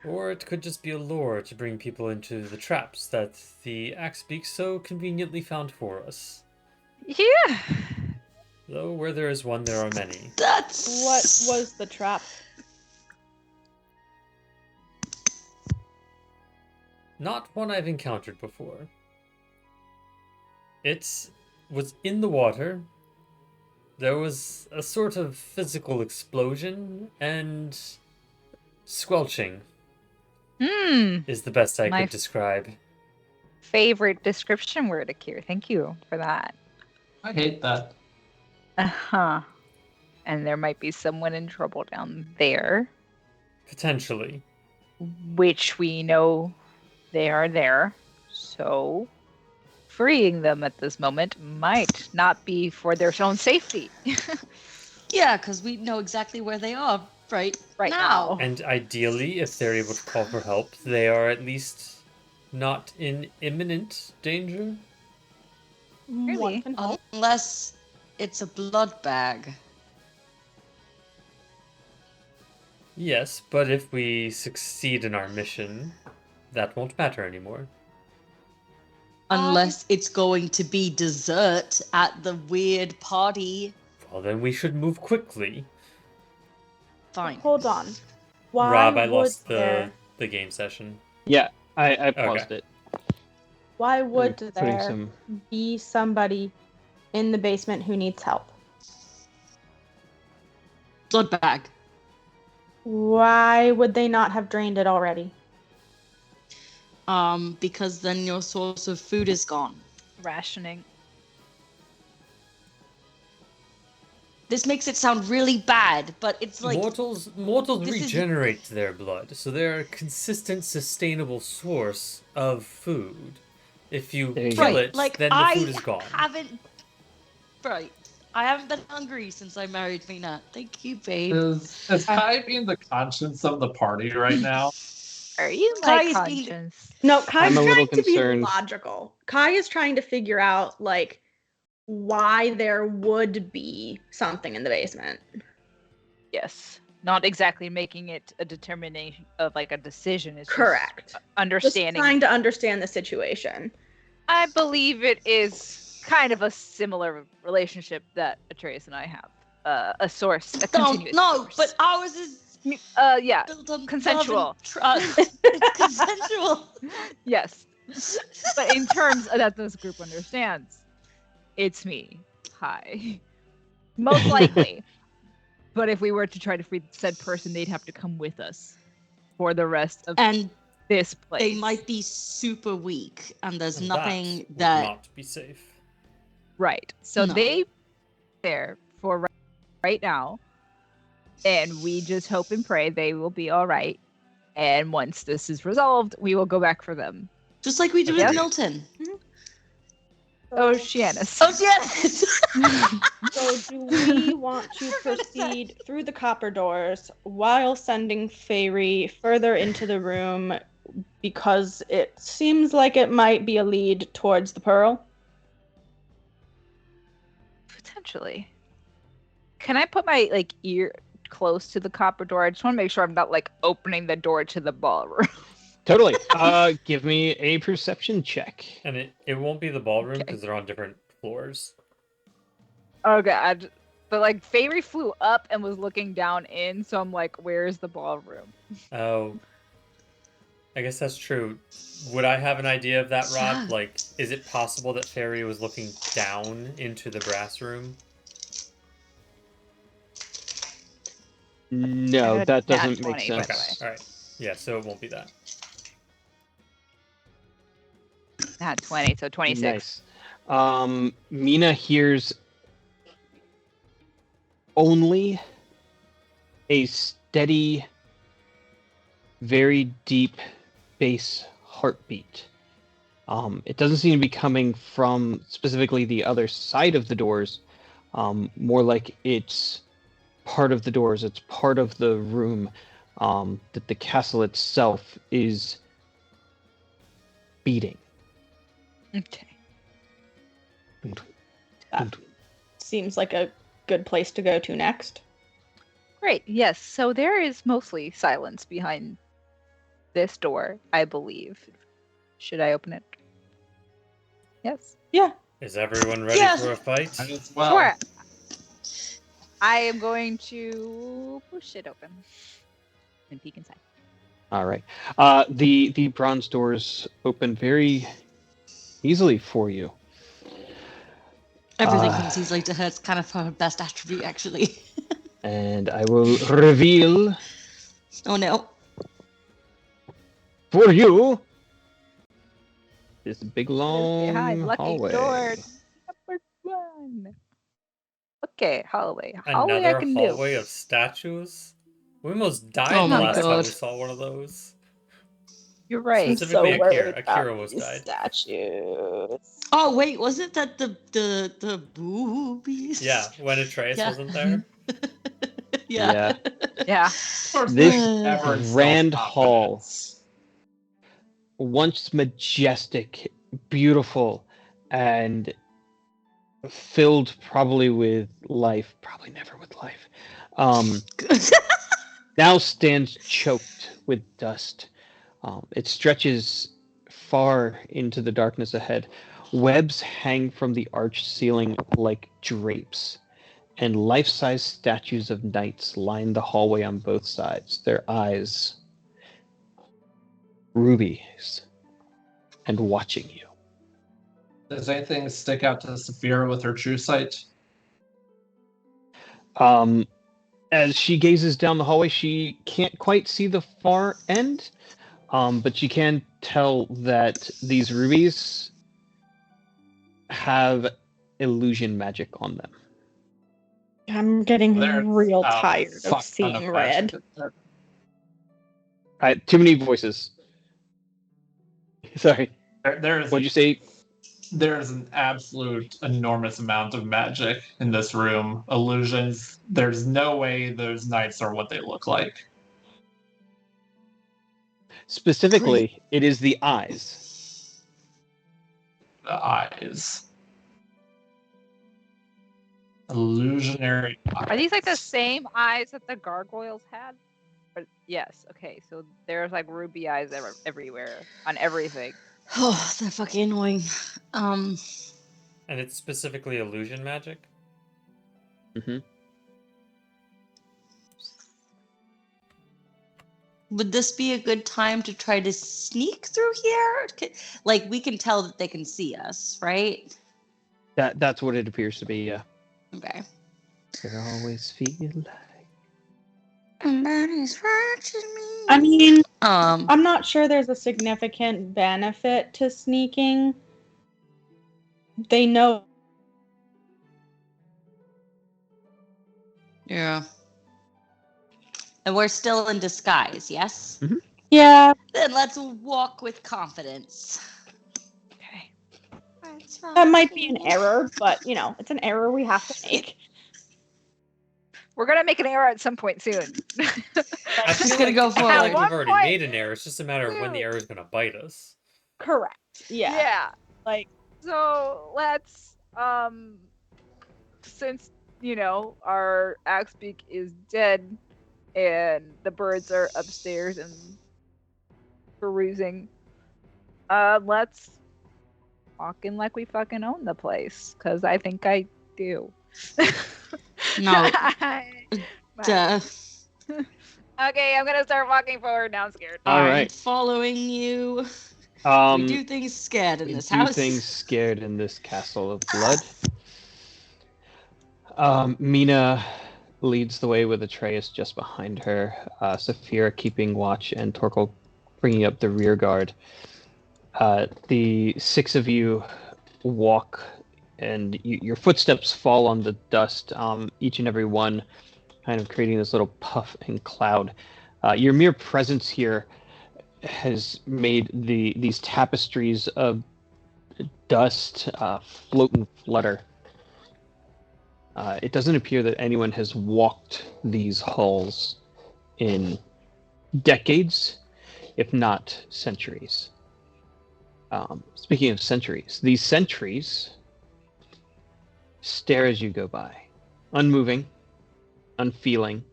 Or it could just be a lure to bring people into the traps that the Axbeak so conveniently found for us. Yeah. Though where there is one, there are many. That's What was the trap? Not one I've encountered before. It was in the water. There was a sort of physical explosion and squelching is the best I My could describe. favorite description word, Akir. Thank you for that. I hate that. Uh-huh. And there might be someone in trouble down there, Potentially. which we know they are there. So freeing them at this moment might not be for their own safety. Yeah, because we know exactly where they are right now. And ideally, if they're able to call for help, they are at least not in imminent danger. One Really? can hope. Unless it's a blood bag. Yes, but if we succeed in our mission, that won't matter anymore. Unless it's going to be dessert at the weird party. Well, then we should move quickly. Fine. Hold on. Why Rob, I would lost there? the game session. Yeah, I paused it. Why would Putting there some. be somebody in the basement who needs help? Blood bag. Why would they not have drained it already? Because then your source of food is gone. Rationing. This makes it sound really bad, but it's like Mortals this is- regenerate their blood, so they're a consistent, sustainable source of food. If you There you kill go. it, like then the I food is gone. haven't. Right. I haven't been hungry since I married Mina. Thank you, babe. Is Kai being the conscience of the party right now? Are you Kai my is being- conscience? No, Kai's I'm a little trying to be concerned. logical. Kai is trying to figure out like why there would be something in the basement. Yes. Not exactly making it a determination of like a decision. It's just Correct. Just understanding. trying to understand the situation. I believe it is kind of a similar relationship that Atreus and I have. A source, a No, continuous no, source. but ours is Yeah, built on consensual. love and trust. It's consensual. yes. But in terms that this group understands, it's me. Hi. Most likely. But if we were to try to free said person, they'd have to come with us for the rest of And this place. they might be super weak, and there's And nothing would that. not be safe. Right. So No. they there for right now. And we just hope and pray they will be all right. And once this is resolved, we will go back for them. Just like we did Yep. with Milton. Oceanus. Oh, yes! So do we want to proceed through the copper doors while sending Fairy further into the room because it seems like it might be a lead towards the pearl? Potentially. Can I put my like ear close to the copper door? I just want to make sure I'm not like opening the door to the ballroom. Totally. Give me a perception check. And it won't be the ballroom Okay. because they're on different floors. Oh god. But like Fairy flew up and was looking down in, so I'm like, where's the ballroom? Oh. I guess that's true. Would I have an idea of that, Rob? Yeah. Like, is it possible that Fairy was looking down into the brass room? No, I that got doesn't nat make 20, by the sense. way. Alright. Yeah, so it won't be that. Not 20, so 26. Nice. Mina hears only a steady, very deep bass heartbeat. It doesn't seem to be coming from specifically the other side of the doors. More like it's part of the doors. It's part of the room. That the castle itself is beating. Okay. Seems like a good place to go to next. Great. Yes. So there is mostly silence behind this door, I believe. Should I open it? Yes. Yeah. Is everyone ready Yes. for a fight? Might as well. Sure. I am going to push it open and peek inside. All right. The bronze doors open very easily for you. Everything Ah. comes easily to her. It's kind of her best attribute, actually. And I will reveal Oh no. for you this big long Hi, lucky hallway. door. Number 1. Okay, hallway. Hallway I Another can hallway of statues? We almost died Oh the my last time we God. saw one of those. You're right. I'm Specifically, so worried Akira. about Akira almost these died. statues. Oh wait, wasn't that the boobies? Yeah, when Atreus Yeah. wasn't there. Yeah. Yeah. Of course, This there's never in grand self-confidence. Once majestic, beautiful, and filled probably with life, probably never with life, now stands choked with dust. It stretches far into the darkness ahead. Webs hang from the arched ceiling like drapes, and life-size statues of knights line the hallway on both sides, their eyes rubies and watching you. Does anything stick out to Saphira with her true sight? As she gazes down the hallway, she can't quite see the far end, but she can tell that these rubies have illusion magic on them. I'm getting There's real a tired fuck of ton seeing magic red. in there. Too many voices. Sorry, There's what'd you say? there's an absolute enormous amount of magic in this room. Illusions. There's no way those knights are what they look like. Specifically, it is the eyes. The eyes. Illusionary eyes. Are these like the same eyes that the gargoyles had? Yes. Okay. So there's like ruby eyes everywhere on everything. Oh, they're fucking annoying. And it's specifically illusion magic. Mm-hmm. Would this be a good time to try to sneak through here? Like, we can tell that they can see us, right? That's what it appears to be. Yeah. Okay. There always feel like. And that is watching me. I mean, Um, I'm not sure there's a significant benefit to sneaking. They know. yeah. And we're still in disguise, yes? Yeah, Then let's walk with confidence. Okay. that might be an error, but you know, it's an error we have to make. We're gonna make an error at some point soon. I Just feel gonna like, go I feel for it. like At we've one already point- made an error. It's just a matter of when the error is going to bite us. Correct. Yeah. Yeah. Like, So let's since our Axbeak is dead and the birds are upstairs and perusing, let's walk in like we fucking own the place, because I think I do. No. Bye. Duh. Okay, I'm gonna start walking forward now. I'm scared. All I'm right. following you. We do things scared in we this do house. things scared in this castle of blood. Mina leads the way with Atreus just behind her, Saphira keeping watch, and Torkel bringing up the rear guard. The six of you walk, and your footsteps fall on the dust, each and every one kind of creating this little puff and cloud. Your mere presence here has made these tapestries of dust float and flutter. It doesn't appear that anyone has walked these halls in decades, if not centuries. Speaking of centuries, these sentries stare as you go by, unmoving, unfeeling.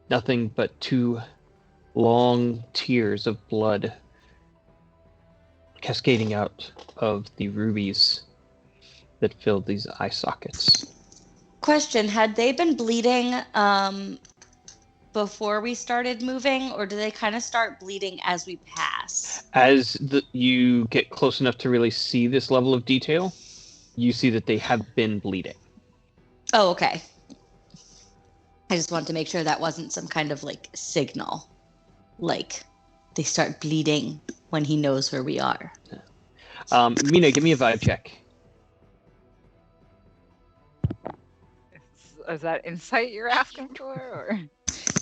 Nothing but two long tears of blood cascading out of the rubies that filled these eye sockets. Question, had they been bleeding before we started moving, or do they kind of start bleeding as we pass? As you get close enough to really see this level of detail, you see that they have been bleeding. Oh, okay. I just wanted to make sure that wasn't some kind of like signal. Like they start bleeding when he knows where we are. Mina, give me a vibe check. Is that insight you're asking for, or?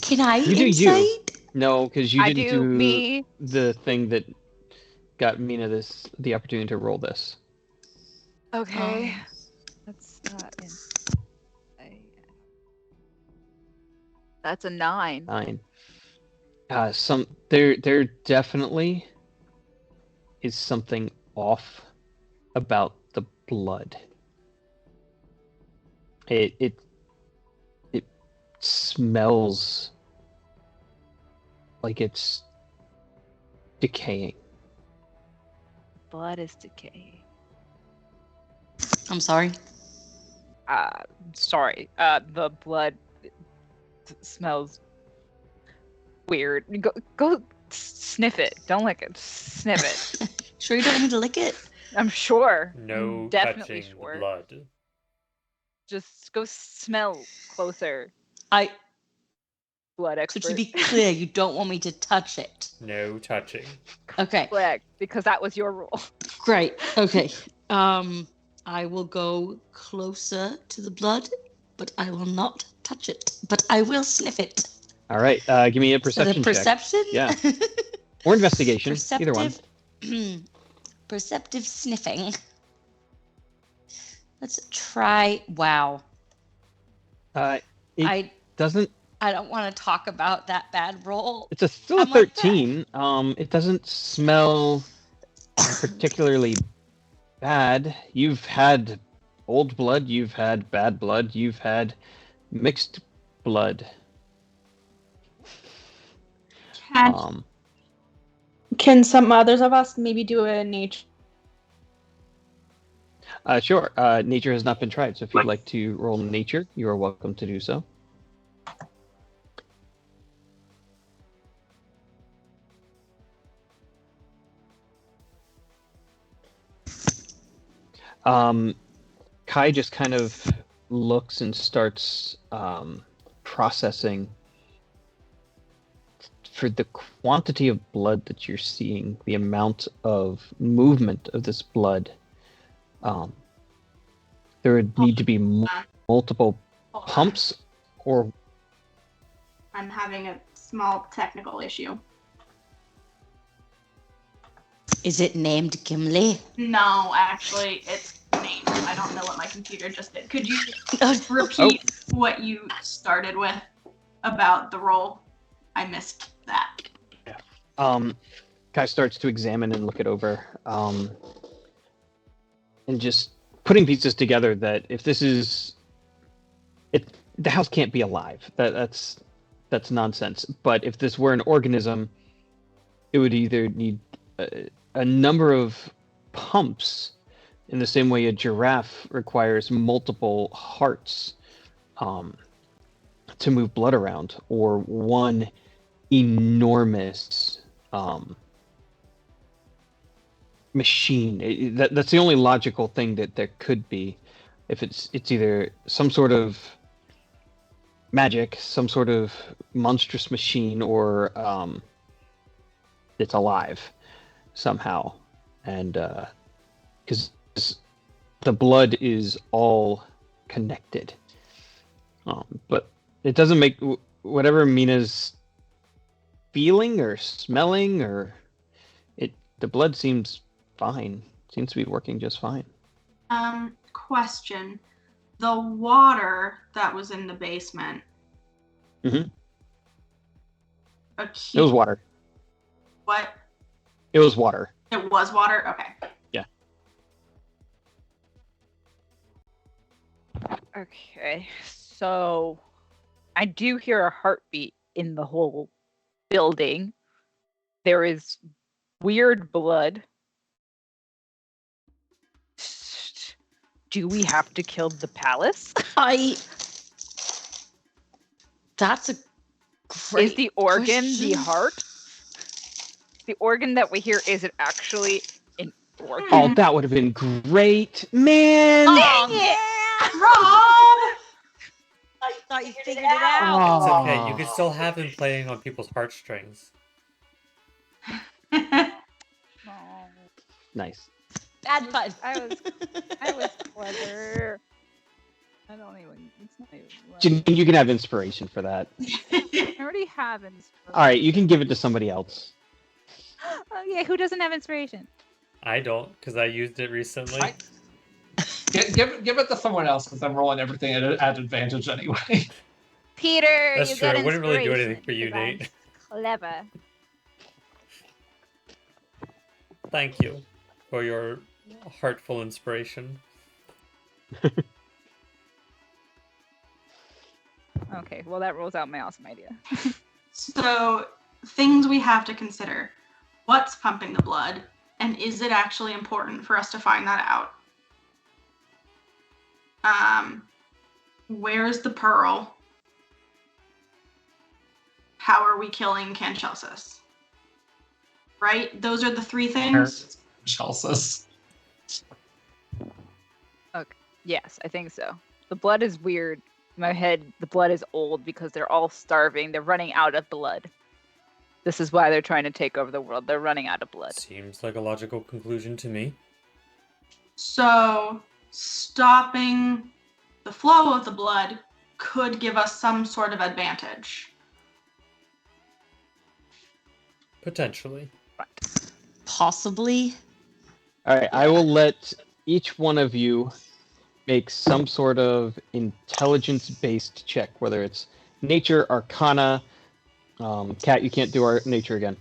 Can I You do you. insight? No, because you I didn't do do me. the thing that got Mina the opportunity to roll this. Okay. Um, That's that's a 9. 9. There definitely is something off about the blood. It smells like it's decaying. Blood is decaying. I'm sorry. Sorry. The blood smells weird. Go sniff it. Don't lick it. Sniff it. Sure you don't want me to lick it? I'm sure. No Definitely touching sure. the blood. Just go smell closer, I. blood So expert. to be clear, you don't want me to touch it. No touching. Okay. Correct, because that was your rule. Great. Okay. I will go closer to the blood, but I will not touch it. But I will sniff it. All right, give me a perception the check. perception? Yeah. Or investigation, either one. Perceptive sniffing. Let's try. Wow. It I doesn't. don't want to talk about that bad roll. It's still a I'm like that. 13. It doesn't smell particularly bad. You've had old blood. You've had bad blood. You've had mixed blood. Can some others of us maybe do a nature? Sure. Nature has not been tried, so if you'd like to roll nature, you are welcome to do so. Kai just kind of looks and starts processing for the quantity of blood that you're seeing, the amount of movement of this blood. There would need to be multiple pumps, or I'm having a small technical issue. Is it named Gimli? No, actually, it's named. I don't know what my computer just did. Could you repeat what you started with about the roll? I missed that. Kai starts to examine and look it over, and just putting pieces together that if this is it, the house can't be alive. That's nonsense. But if this were an organism, it would either need a number of pumps, in the same way a giraffe requires multiple hearts to move blood around, or one enormous machine. That's the only logical thing that there could be. If it's either some sort of magic, some sort of monstrous machine, or it's alive somehow, and because the blood is all connected. But it doesn't make whatever Mina's feeling or smelling, or the blood seems fine. Seems to be working just fine. Question. The water that was in the basement. Mm-hmm. It was water. What? It was water. It was water? Okay. Yeah. Okay, so I do hear a heartbeat in the whole building. There is weird blood. Do we have to kill the palace? That's a great Is the organ question. the heart? The organ that we hear, is it actually an organ? Oh, that would have been great, man. Dang it! Rob! I thought you figured it out. It's okay. Aw. You can still have him playing on people's heartstrings. Oh, Nice. Bad fun. I was clever. I don't even. It's not even. Janine, you can have inspiration for that. I already have inspiration. All right, you can give it to somebody else. Oh yeah, who doesn't have inspiration? I don't, because I used it recently. Give it to someone else because I'm rolling everything at advantage anyway. Peter, That's you true. got I wouldn't really do anything inspiration, for you, 'cause I'm Nate. Clever. Thank you for your heartful inspiration. Okay, well that rolls out my awesome idea. So, things we have to consider. What's pumping the blood? And is it actually important for us to find that out? Where's the pearl? How are we killing Canchelsis? Right? Those are the three things. Chelsea. Yes, I think so. The blood is weird. In my head, the blood is old because they're all starving. They're running out of blood. This is why they're trying to take over the world. They're running out of blood. Seems like a logical conclusion to me. So, stopping the flow of the blood could give us some sort of advantage. Potentially. Possibly. All right, I will let each one of you make some sort of intelligence-based check, whether it's nature, arcana. Kat, you can't do our nature again.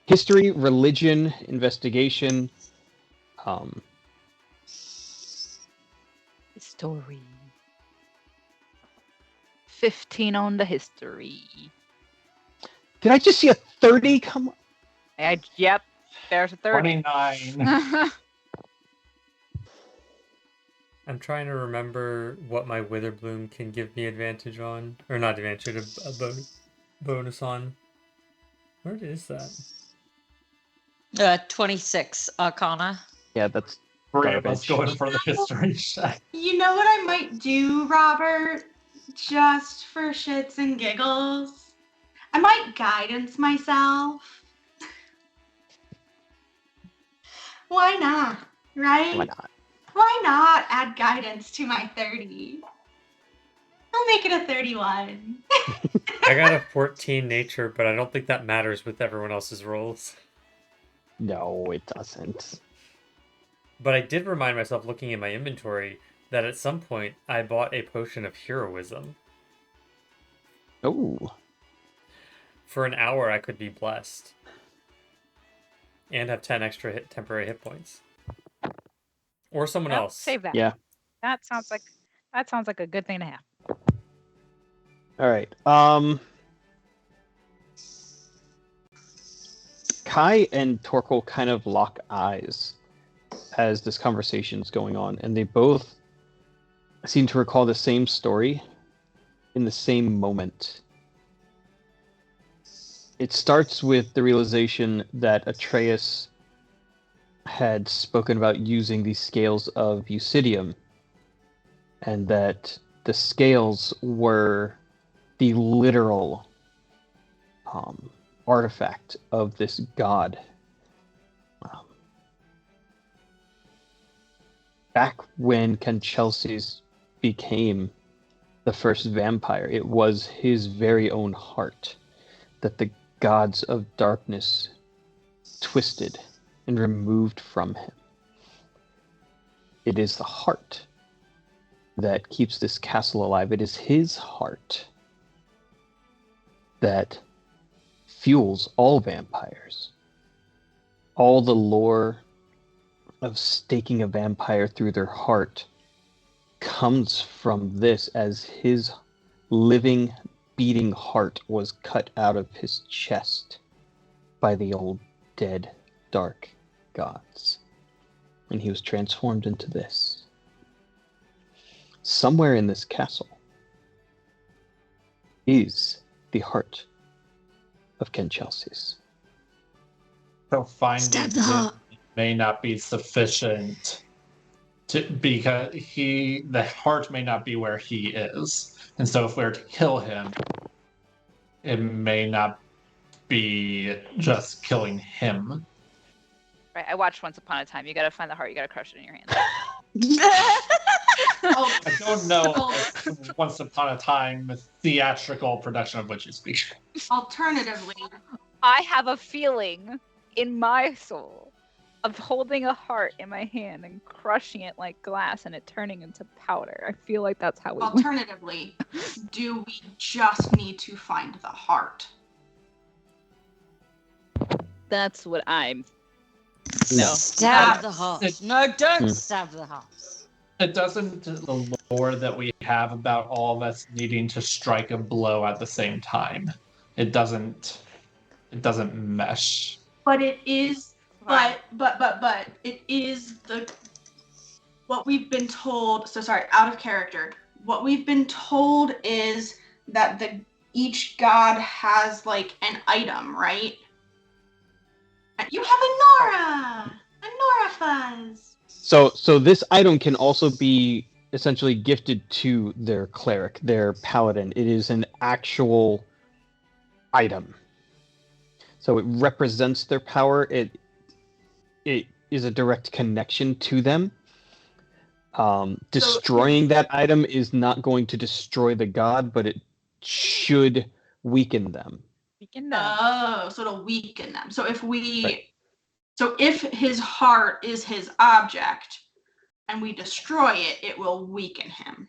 History, religion, investigation. History. 15 on the history. Did I just see a 30? Come on. Yep, there's a 30. 29. I'm trying to remember what my Witherbloom can give me advantage on. Or not advantage, a bonus on. Where is that? 26 Arcana. Yeah, that's Three of us garbage. going for the history check. You know what I might do, Robert? Just for shits and giggles? I might guidance myself. Why not? Right? Why not? Why not add guidance to my 30? I'll make it a 31. I got a 14 nature, but I don't think that matters with everyone else's rolls. No, it doesn't. But I did remind myself, looking in my inventory, that at some point I bought a potion of heroism. Oh, For an hour, I could be blessed. And have 10 extra temporary hit points. Or someone Well, else. save that. yeah. That sounds like a good thing to have. All right. Kai and Torkel kind of lock eyes as this conversation is going on, and they both seem to recall the same story in the same moment. It starts with the realization that Atreus had spoken about using the scales of Eucidium, and that the scales were the literal artifact of this god. Back when Canchelsis became the first vampire, it was his very own heart that the gods of darkness twisted and removed from him. It is the heart that keeps this castle alive. It is his heart that fuels all vampires. All the lore of staking a vampire through their heart comes from this, as his living, beating heart was cut out of his chest by the old dead dark gods. And he was transformed into this. Somewhere in this castle is the heart of Canchelsis. So finding Stab him the- may not be sufficient because the heart may not be where he is. And so if we're to kill him, it may not be just killing him. Right, I watched Once Upon a Time. You gotta find the heart. You gotta crush it in your hands. Oh, I don't know if Once Upon a Time with theatrical production of Witches Speak. alternatively, I have a feeling in my soul of holding a heart in my hand and crushing it like glass and it turning into powder. I feel like that's how we win. alternatively, do we just need to find the heart? That's what I'm. No. Stab the That's- horse. No, don't Hmm. stab the horse. It doesn't, the lore that we have about all of us needing to strike a blow at the same time. It doesn't mesh. But it is, but it is what we've been told. So sorry, out of character. What we've been told is that each god has like an item, right? You have a Nora fuzz. So this item can also be essentially gifted to their cleric, their paladin. It is an actual item. So it represents their power. It is a direct connection to them. Destroying that item is not going to destroy the god, but it should weaken them. We can know. Oh, so it'll weaken them. So if Right. if his heart is his object and we destroy it, it will weaken him.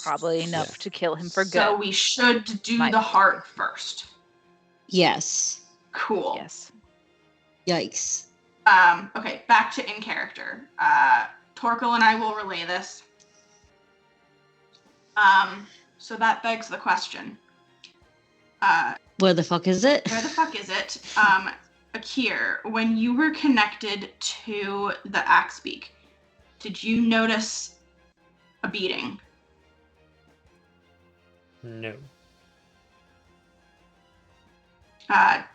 Probably enough to kill him for good. So we should do Might. the heart first. Yes. Cool. Yes. Yikes. Okay, back to in character. Torkel and I will relay this. So that begs the question. Where the fuck is it? Where the fuck is it? Akir, when you were connected to the Axebeak, did you notice a beating? No.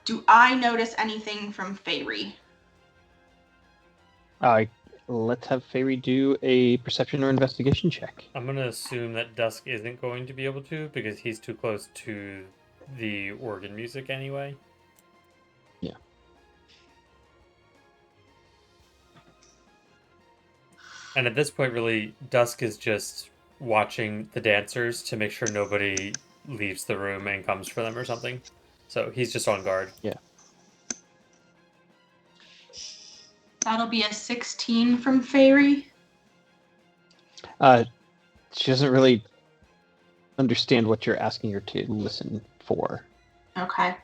Do I notice anything from Feyre? Let's have Fairy do a perception or investigation check. I'm gonna assume that Dusk isn't going to be able to because he's too close to the organ music anyway. Yeah. And at this point, really, Dusk is just watching the dancers to make sure nobody leaves the room and comes for them or something. So he's just on guard. That'll be a 16 from Feyre. She doesn't really understand what you're asking her to listen for. Okay.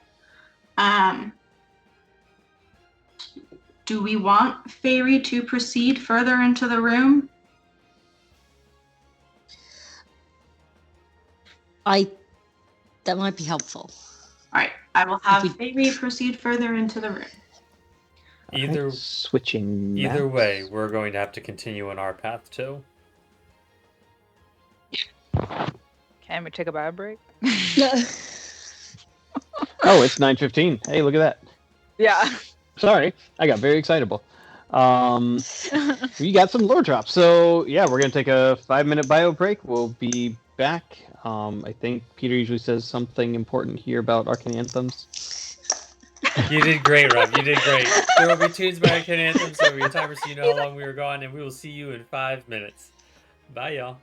Do we want Feyre to proceed further into the room? That might be helpful. All right, I will have If Feyre proceed further into the room. Either Alright, switching. either maps. way, we're going to have to continue on our path too. Can we take a bio break? Oh, it's 9:15. Hey, look at that. Yeah. Sorry, I got very excitable. We got some lore drops. So yeah, we're gonna take a 5-minute bio break. We'll be back. I think Peter usually says something important here about Arcane Anthems. You did great, Rob. You did great. There will be tunes by Arcane Anthems. There will be a timer so you know how long we were gone, and we will see you in 5 minutes. Bye, y'all.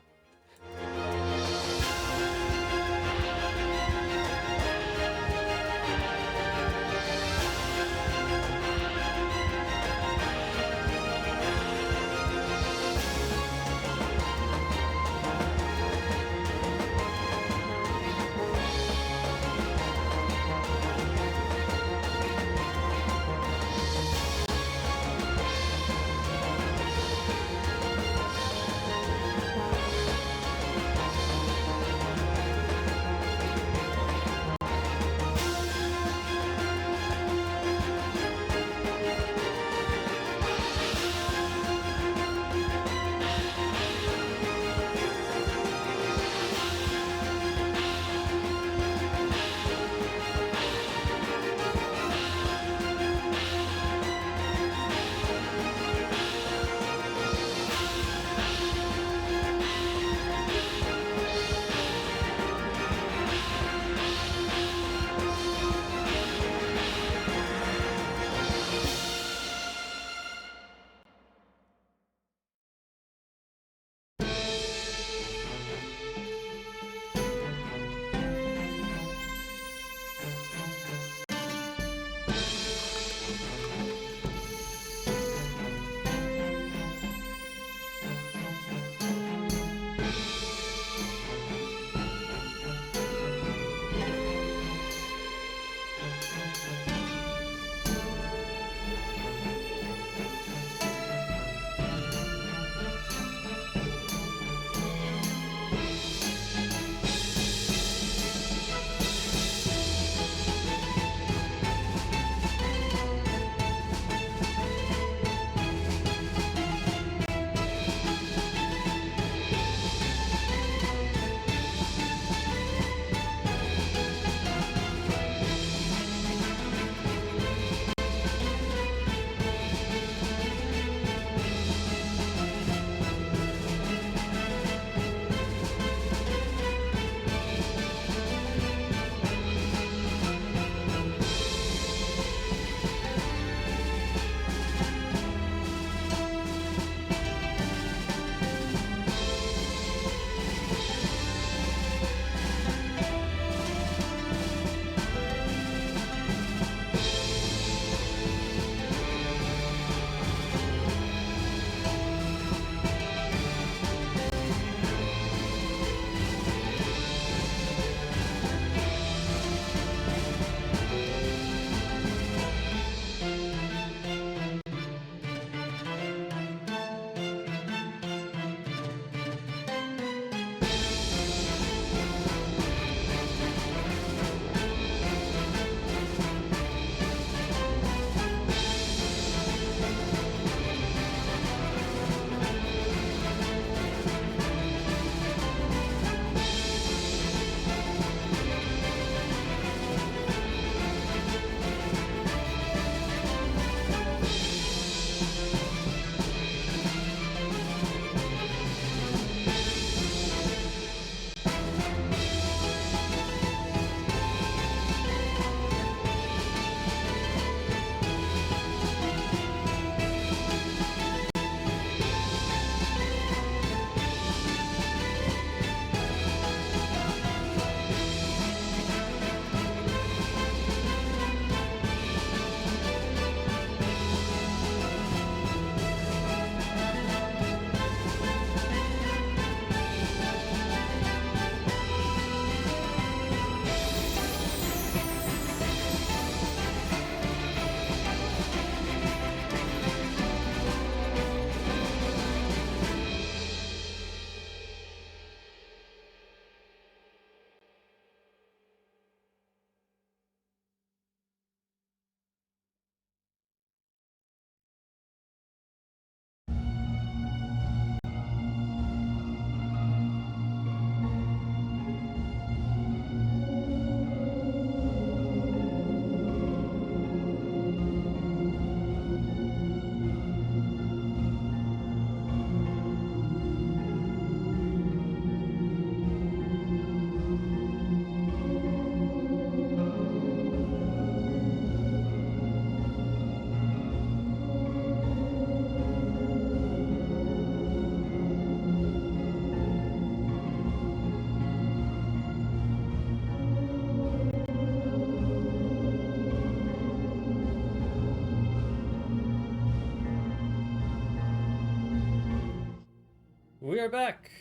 We are back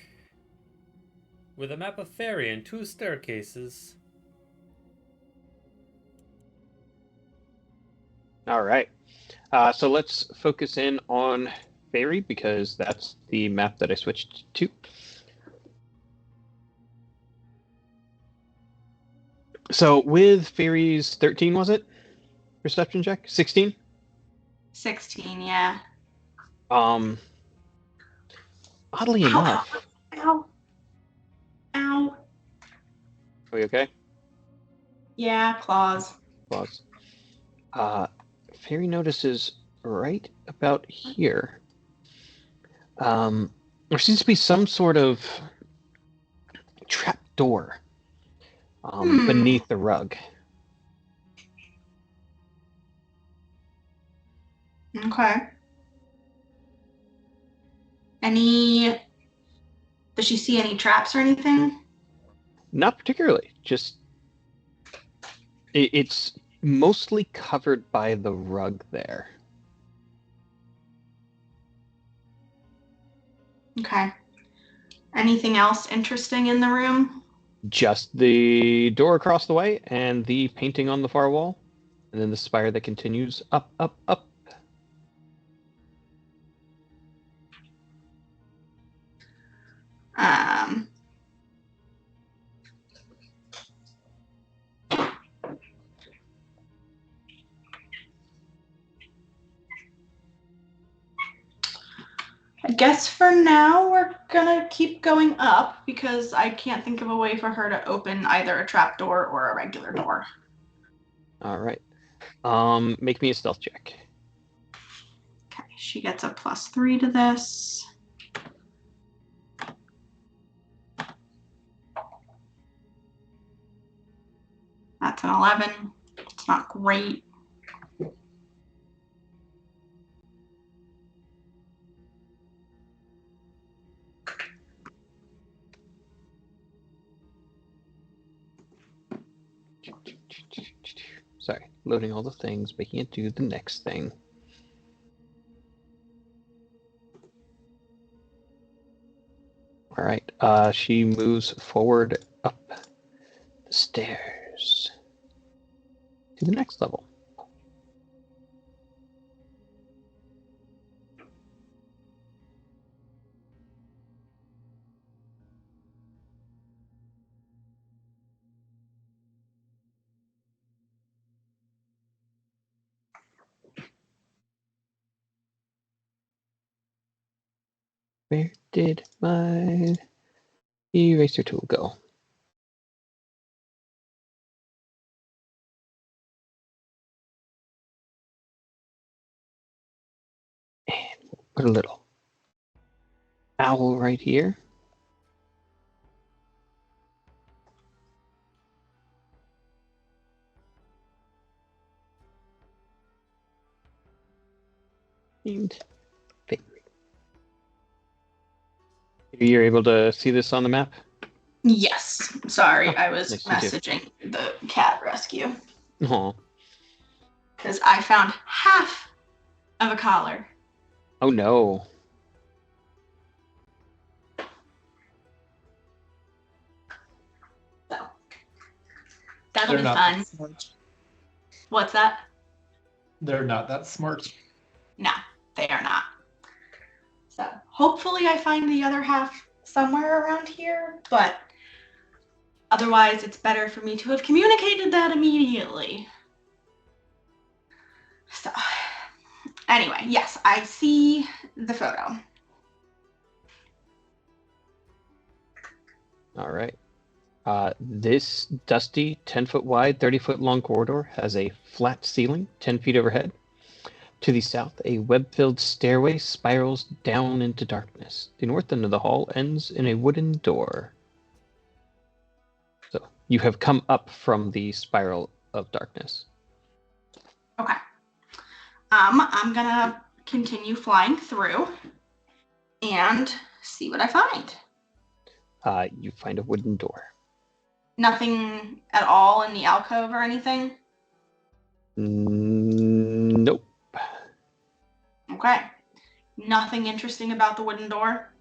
with a map of Fairy and 2 staircases. All right. So let's focus in on Fairy because that's the map that I switched to. So with Fairy's 13, was it? Perception check? 16? 16, yeah. Oddly Ow, enough. Ow. Ow. Are we okay? Yeah, claws. Pause. Fairy notices right about here. There seems to be some sort of trap door beneath the rug. Okay. Does she see any traps or anything? Not particularly. Just it's mostly covered by the rug there. Okay. Anything else interesting in the room? Just the door across the way and the painting on the far wall, and then the spire that continues up, up, up. Um, I guess for now we're gonna keep going up because I can't think of a way for her to open either a trap door or a regular door. All right. Make me a stealth check. Okay, she gets a +3 to this. That's an 11. It's not great. Sorry, loading all the things, making it do the next thing. All right. She moves forward up the stairs to the next level. Where did my eraser tool go? And we'll put a little owl right here. And Fairy. You're able to see this on the map? Yes. Sorry, I was nice to meet you. messaging the cat rescue Aw. because I found half of a collar. Oh no. So that'll They're be not fun. What's that? They're not that smart. No, they are not. So hopefully I find the other half somewhere around here, but otherwise it's better for me to have communicated that immediately. So anyway, yes, I see the photo. All right. This dusty, 10-foot wide, 30-foot long corridor has a flat ceiling, 10 feet overhead. To the south, a web-filled stairway spirals down into darkness. The north end of the hall ends in a wooden door. So you have come up from the spiral of darkness. Okay. I'm gonna continue flying through and see what I find. You find a wooden door. Nothing at all in the alcove or anything? Nope. Okay. Nothing interesting about the wooden door?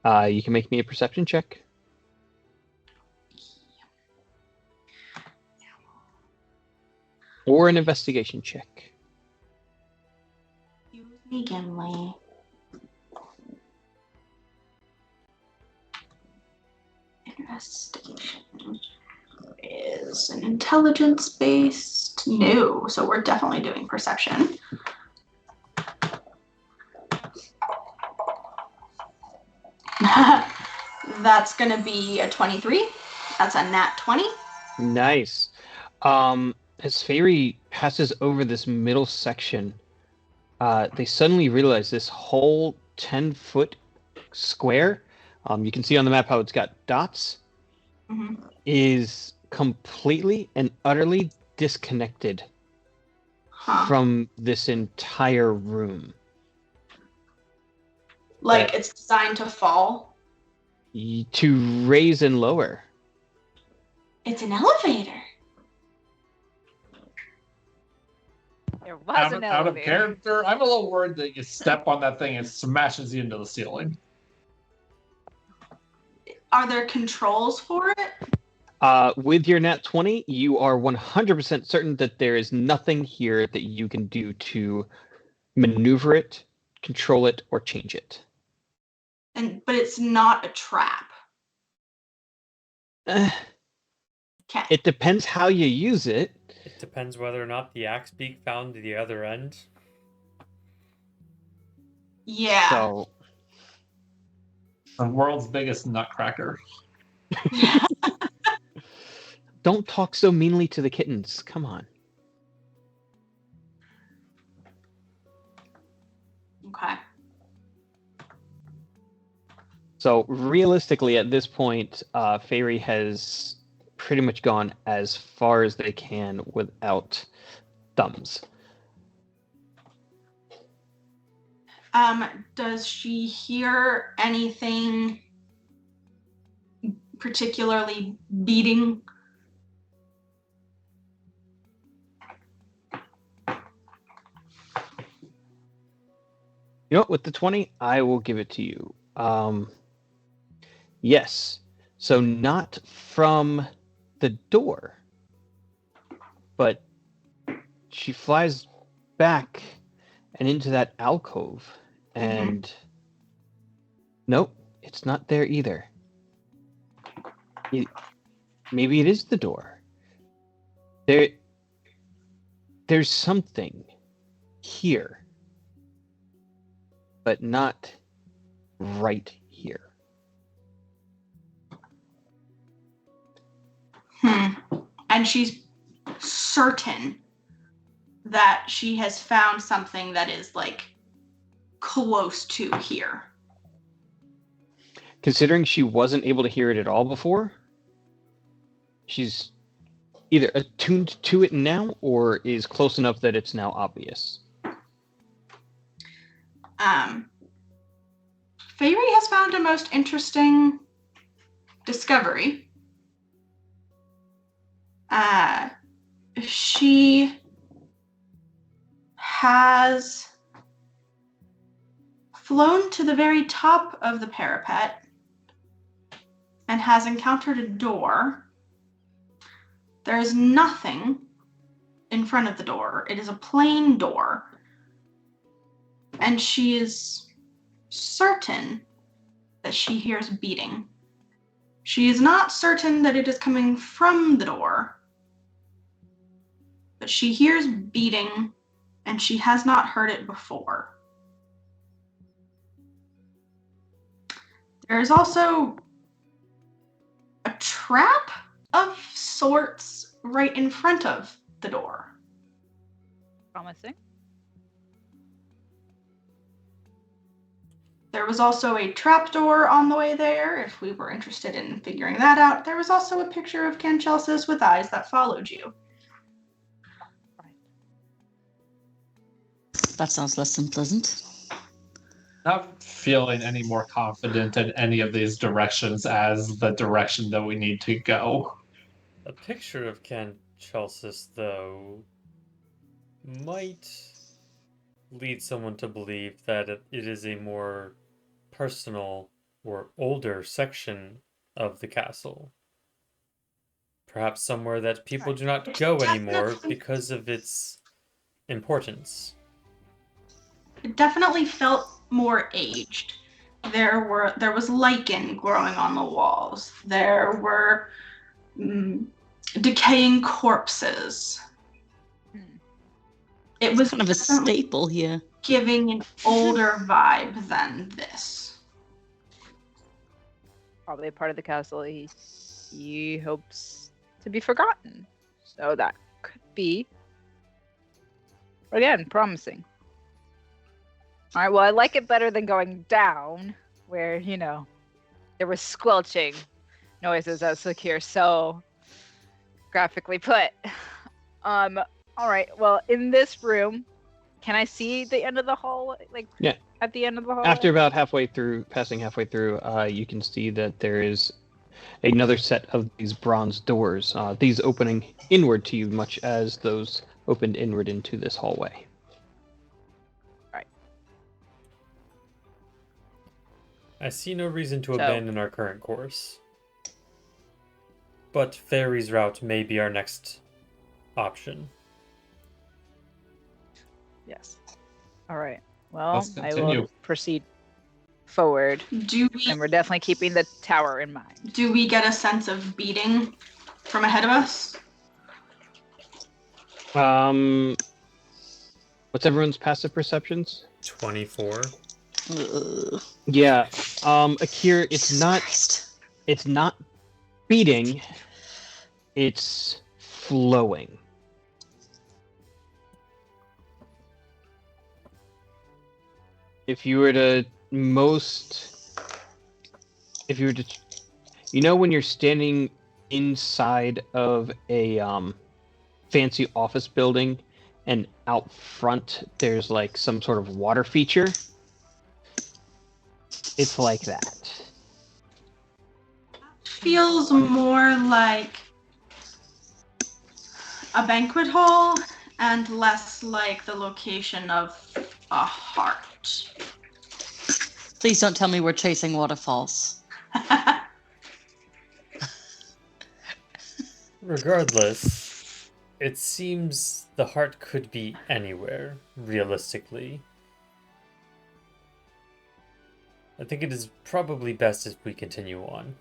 You can make me a perception check. Or an investigation check. Excuse me, Gimli. Investigation is an intelligence-based. No, so we're definitely doing perception. That's gonna be a 23. That's a nat 20. Nice. As Fairy passes over this middle section, they suddenly realize this whole 10-foot square, you can see on the map how it's got dots, is completely and utterly disconnected from this entire room. Like it's designed to fall? To raise and lower. It's an elevator. There was an Out of elevator. character, I'm a little worried that you step on that thing and it smashes you into the ceiling. Are there controls for it? With your nat 20, you are 100% certain that there is nothing here that you can do to maneuver it, control it, or change it. But it's not a trap. Okay. It depends how you use it. It depends whether or not the axe beak found the other end. Yeah. So, The world's biggest nutcracker. don't talk so meanly to the kittens. Come on. Okay. So realistically, at this point, Fairy has pretty much gone as far as they can without thumbs. Does she hear anything particularly beating? You know what? With the 20, I will give it to you. Yes. So not from the door, but she flies back and into that alcove, and nope, it's not there either. Maybe it is the door. There's something here, but not right here. And she's certain that she has found something that is like close to here. Considering she wasn't able to hear it at all before, she's either attuned to it now or is close enough that it's now obvious. Fairy has found a most interesting discovery. She has flown to the very top of the parapet and has encountered a door. There is nothing in front of the door. It is a plain door. And she is certain that she hears beating. She is not certain that it is coming from the door, but she hears beating, and she has not heard it before. There is also a trap of sorts right in front of the door. Promising. There was also a trapdoor on the way there, if we were interested in figuring that out. There was also a picture of Canchelsis with eyes that followed you. That sounds less than pleasant. Not feeling any more confident in any of these directions as the direction that we need to go. A picture of Canchelsis, though, might lead someone to believe that it is a more personal or older section of the castle. Perhaps somewhere that people do not go anymore Definitely. because of its importance. It definitely felt more aged. There was lichen growing on the walls. There were decaying corpses. It was Kind of a definitely staple here. giving an older vibe than this. Probably a part of the castle he hopes to be forgotten. So that could be, again, promising. All right, well, I like it better than going down, where, there was squelching noises, as Sakir so graphically put. All right, well, in this room, can I see the end of the hall? Like, Yeah. at the end of the hall? After about passing halfway through, you can see that there is another set of these bronze doors, these opening inward to you, much as those opened inward into this hallway. I see no reason to So- abandon our current course. But Fairy's route may be our next option. Yes. All right. Well, Let's I continue. will proceed forward, Do and we're definitely keeping the tower in mind. we get a sense of beating from ahead of us? What's everyone's passive perceptions? 24. Ugh. Yeah. Akir, Jesus Christ. it's not beating, it's flowing. If you were to when you're standing inside of a fancy office building and out front there's like some sort of water feature, it's like that. Feels more like a banquet hall and less like the location of a heart. Please don't tell me we're chasing waterfalls. Regardless, it seems the heart could be anywhere, realistically. I think it is probably best if we continue on.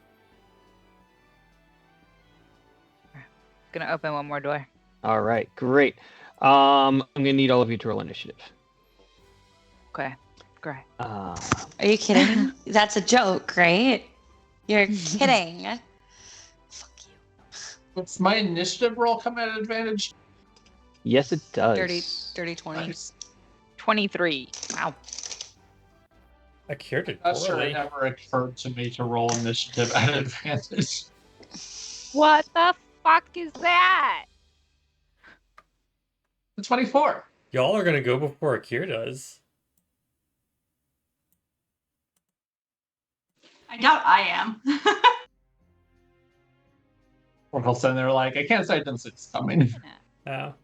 Gonna open one more door. All right, great. I'm gonna need all of you to roll initiative. Okay. Great. Are you kidding? That's a joke, right? You're kidding. Fuck you. Does my initiative roll come at an advantage? Yes, it does. Dirty 20. Nice. 23. Wow. Akira did Not sure poorly. it ever occurred to me to roll initiative at an advantage. What the fuck is that? The 24. Y'all are gonna go before Akira does. I doubt I am. Oracle's sitting there like, I can't say I didn't see this coming. Oh.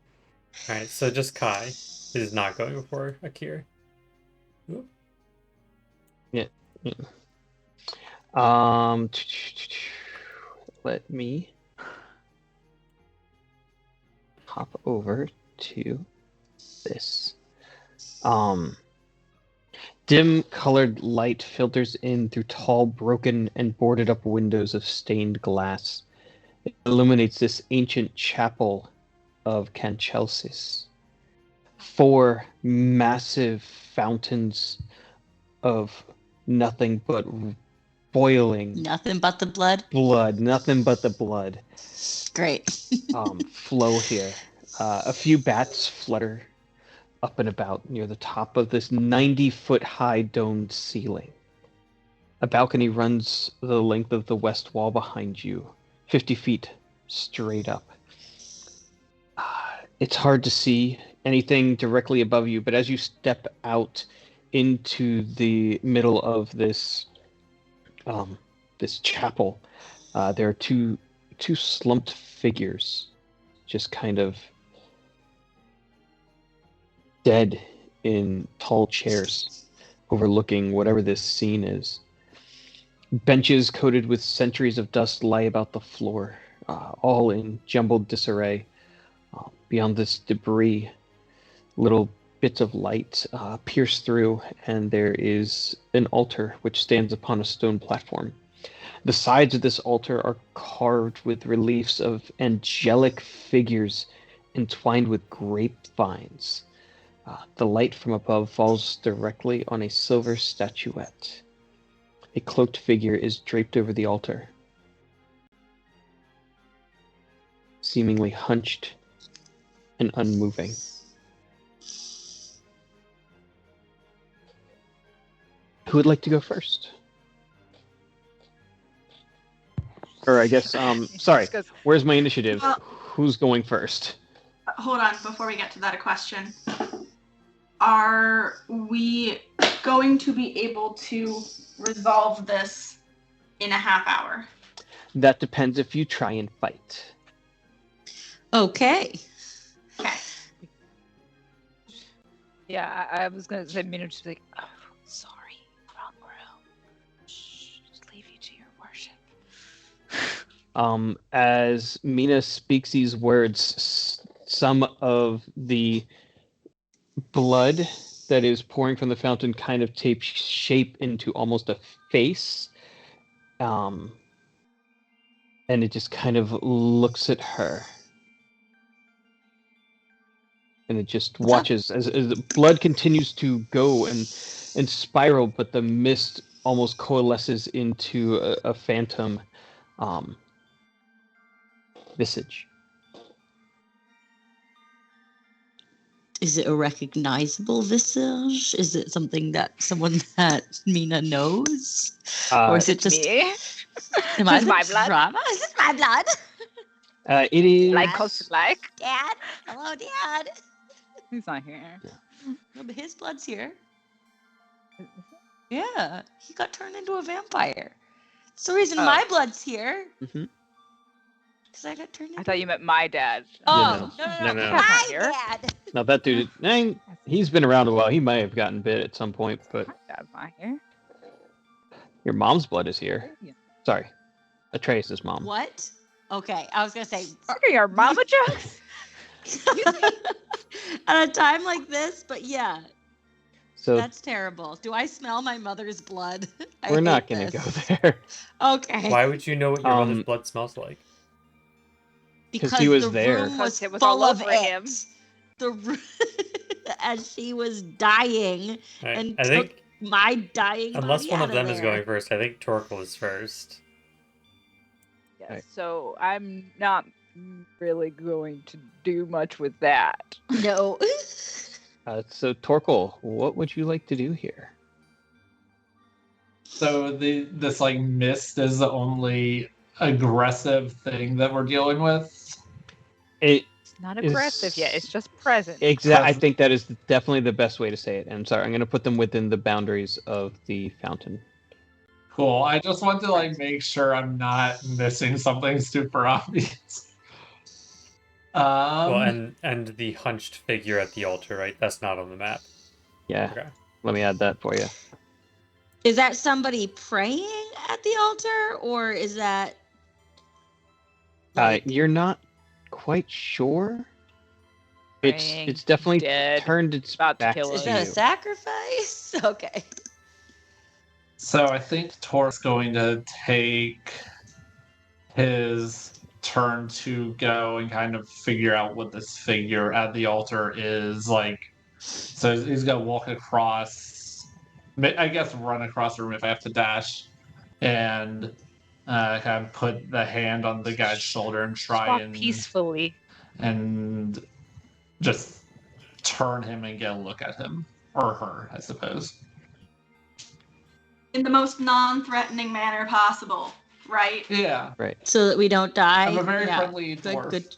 Alright, so just Kai is not going before Akira. Oop. Let me hop over to this. Dim colored light filters in through tall, broken, and boarded up windows of stained glass. It illuminates this ancient chapel of Canchelsis. 4 massive fountains of nothing but boiling Nothing but the blood. blood, nothing but the blood, Great. flow here. A few bats flutter up and about near the top of this 90-foot high domed ceiling. A balcony runs the length of the west wall behind you, 50 feet straight up. It's hard to see anything directly above you, but as you step out into the middle of this chapel, there are two slumped figures, just kind of dead in tall chairs, overlooking whatever this scene is. Benches coated with centuries of dust lie about the floor, all in jumbled disarray. Beyond this debris, little bits of light pierce through, and there is an altar which stands upon a stone platform. The sides of this altar are carved with reliefs of angelic figures entwined with grapevines. The light from above falls directly on a silver statuette. A cloaked figure is draped over the altar, seemingly hunched and unmoving. Who would like to go first? Or I guess, sorry, Just 'cause- where's my initiative? Well- Who's going first? Hold on, before we get to that, a question. Are we going to be able to resolve this in a half hour? That depends if you try and fight. Okay. Okay. Yeah, I was gonna say, Mina just like, oh, sorry, wrong room. Shh, just leave you to your worship. As Mina speaks these words, some of the blood that is pouring from the fountain kind of takes shape into almost a face. And it just kind of looks at her. And it just watches as the blood continues to go and spiral, but the mist almost coalesces into a phantom visage. Is it a recognizable visage? Is it something that someone that Mina knows? Or is it just Me? am I Is the my blood? drama? Is this my blood? It is Like cause like? Dad? Hello, Dad. He's not here. No, but his blood's here. Yeah, he got turned into a vampire. It's the reason Oh. my blood's here. Mhm. Because I got turned into. I thought you meant my dad. Oh, no. no, No. my Not here. dad. now that dude. He's been around a while. He might have gotten bit at some point, but My dad's not here. your mom's blood is here. Yeah. Sorry, Atreus' mom. What? Okay, I was gonna say. Are your mama jokes? At a time like this, but yeah, So that's terrible. Do I smell my mother's blood? I we're hate not gonna this. go there. Okay. Why would you know what your mother's Um, blood smells like? 'Cause he was the there. room was Because it was full all of over it. him. The as she was dying Right, and I took think my dying unless body one out of them is there. going first, I think Torkel is first. Yes. Right. So I'm not really going to do much with that. No. So Torkel, what would you like to do here? So this like mist is the only aggressive thing that we're dealing with. It It's not aggressive yet. It's just present. I Present. think that is definitely the best way to say it. I'm sorry. I'm going to put them within the boundaries of the fountain. Cool. I just want to like make sure I'm not missing something super obvious. Well, and the hunched figure at the altar, right? That's not on the map. Yeah. Okay. Let me add that for you. Is that somebody praying at the altar, or is that? You're not quite sure. Praying, It's definitely dead, turned its about to back kill to Is us. that a you. sacrifice? Okay. So I think Tor's going to take his turn to go and kind of figure out what this figure at the altar is like. So he's gonna walk across, I guess run across the room if I have to dash, and kind of put the hand on the guy's shoulder and Just try walk and peacefully. and just turn him and get a look at him or her, I suppose. In the most non-threatening manner possible, right? Yeah, So that we don't die. I'm a very Yeah. friendly Good. dwarf. Good.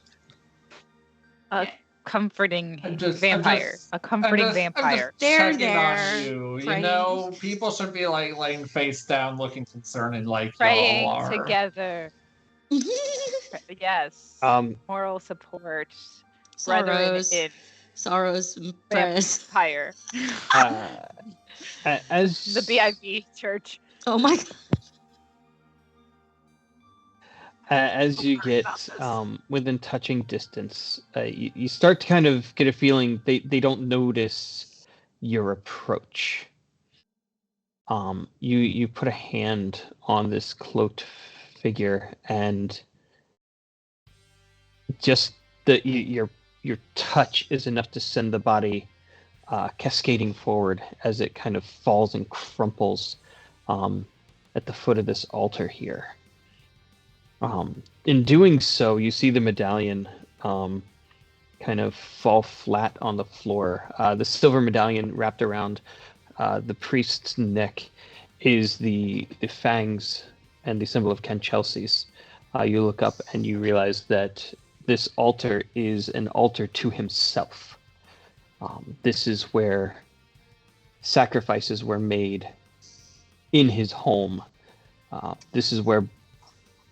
Comforting I'm just- vampire. A comforting I'm vampire. just There, checking there, on you. You praying. know, people should be like laying face down, looking concerning, like Praying y'all are. together. Yes. Moral support. Brethren Sorrows. in Sorrows. and prayers. vampire. As The BIV church. Oh my god. As you get within touching distance, you start to kind of get a feeling they don't notice your approach. You put a hand on this cloaked figure, and just your touch is enough to send the body cascading forward as it kind of falls and crumples at the foot of this altar here. In doing so, you see the medallion kind of fall flat on the floor. The silver medallion wrapped around the priest's neck is the fangs and the symbol of Ken Chelsea's. You look up and you realize that this altar is an altar to himself. This is where sacrifices were made in his home. This is where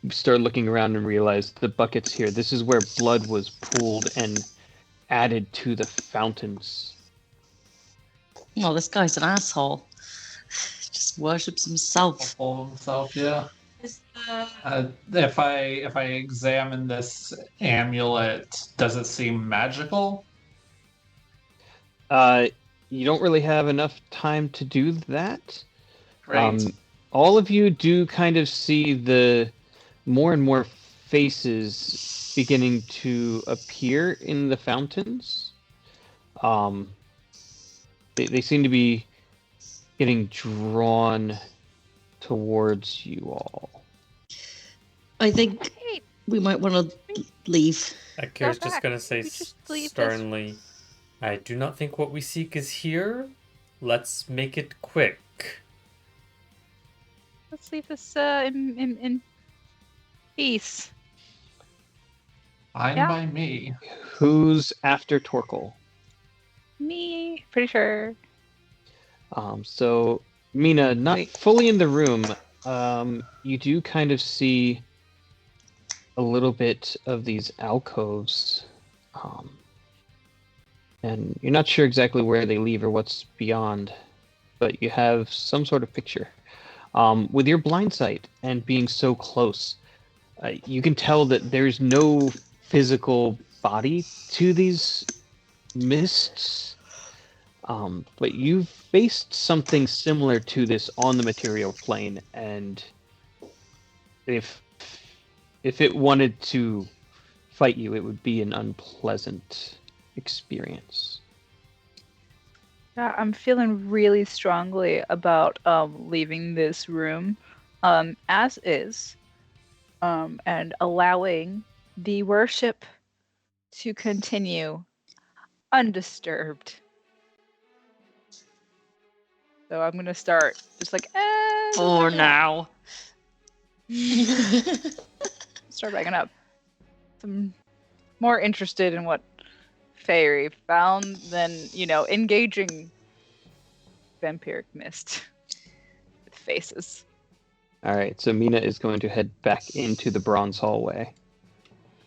you start looking around and realize the buckets here. This is where blood was pooled and added to the fountains. Well, this guy's an asshole. Just worships himself. Full of himself, yeah. Is the If I examine this amulet, does it seem magical? You don't really have enough time to do that. Great. All of you do kind of see the more and more faces beginning to appear in the fountains. They seem to be getting drawn towards you all. I think we might want to leave. Akira's Go just back. gonna say We just leave this. sternly, I do not think what we seek is here. Let's make it quick. Let's leave this in peace. Fine yeah. by me. Who's after Torkel? Me, pretty sure. So Mina, not fully in the room, you do kind of see a little bit of these alcoves, and you're not sure exactly where they leave or what's beyond, but you have some sort of picture. With your blind sight and being so close, you can tell that there's no physical body to these mists. But you've faced something similar to this on the material plane, and if it wanted to fight you, it would be an unpleasant experience. Yeah, I'm feeling really strongly about leaving this room as is, and allowing the worship to continue undisturbed. So I'm gonna start just like For now. start backing up. I'm more interested in what Fairy found than, engaging vampiric mist with faces. All right, so Mina is going to head back into the bronze hallway.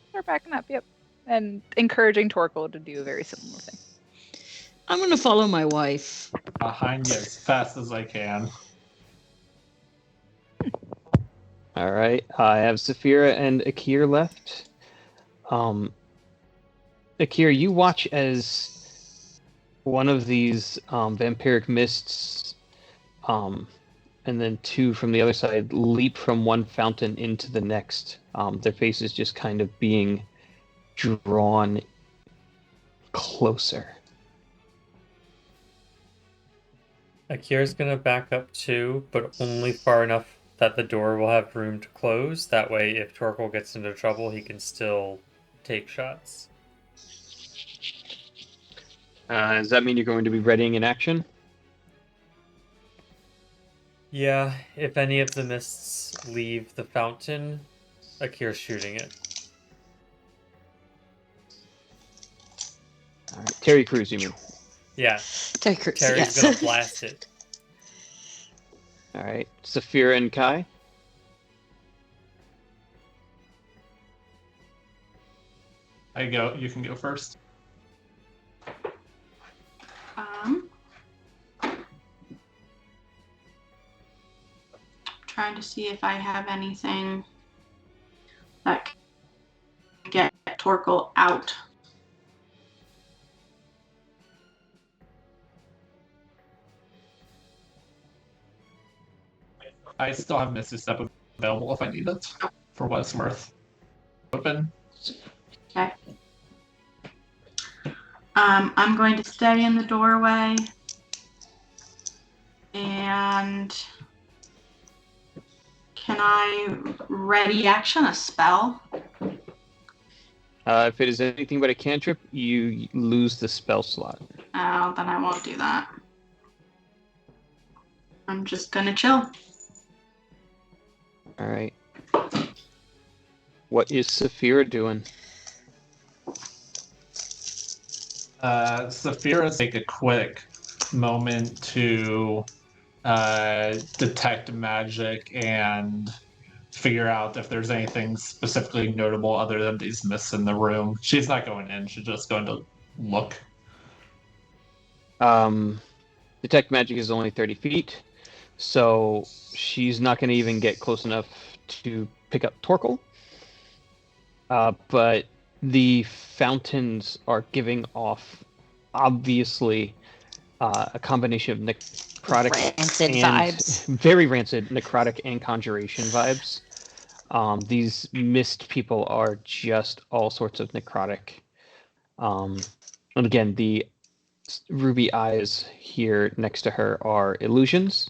Start backing up, yep. And encouraging Torkel to do a very similar thing. I'm gonna follow my wife. Behind you as fast as I can. All right, I have Saphira and Akir left. Akir, you watch as one of these vampiric mists, and then two from the other side leap from one fountain into the next. Their faces just kind of being drawn closer. Akira's gonna back up too, but only far enough that the door will have room to close. That way, if Torkel gets into trouble, he can still take shots. Does that mean you're going to be readying in action? Yeah, if any of the mists leave the fountain, Akira's shooting it. All right, Terry Crews, you mean? Yeah, Terry's Terry's gonna blast it. All right, Saphira and Kai. You can go first. Trying to see if I have anything that Torkel out. I still have Misty Step available if I need it, for what it's worth. Open. Okay. I'm going to stay in the doorway. And can I ready action a spell? If it is anything but a cantrip, you lose the spell slot. Oh, then I won't do that. I'm just gonna chill. All right. What is Saphira doing? Saphira take a quick moment to detect magic and figure out if there's anything specifically notable other than these mists in the room. She's not going in, she's just going to look. Detect magic is only 30 feet, so she's not going to even get close enough to pick up Torkel. But the fountains are giving off, obviously, a combination of necrotic Rancid and vibes. very rancid necrotic and conjuration vibes. These mist people are just all sorts of necrotic. And again, the ruby eyes here next to her are illusions,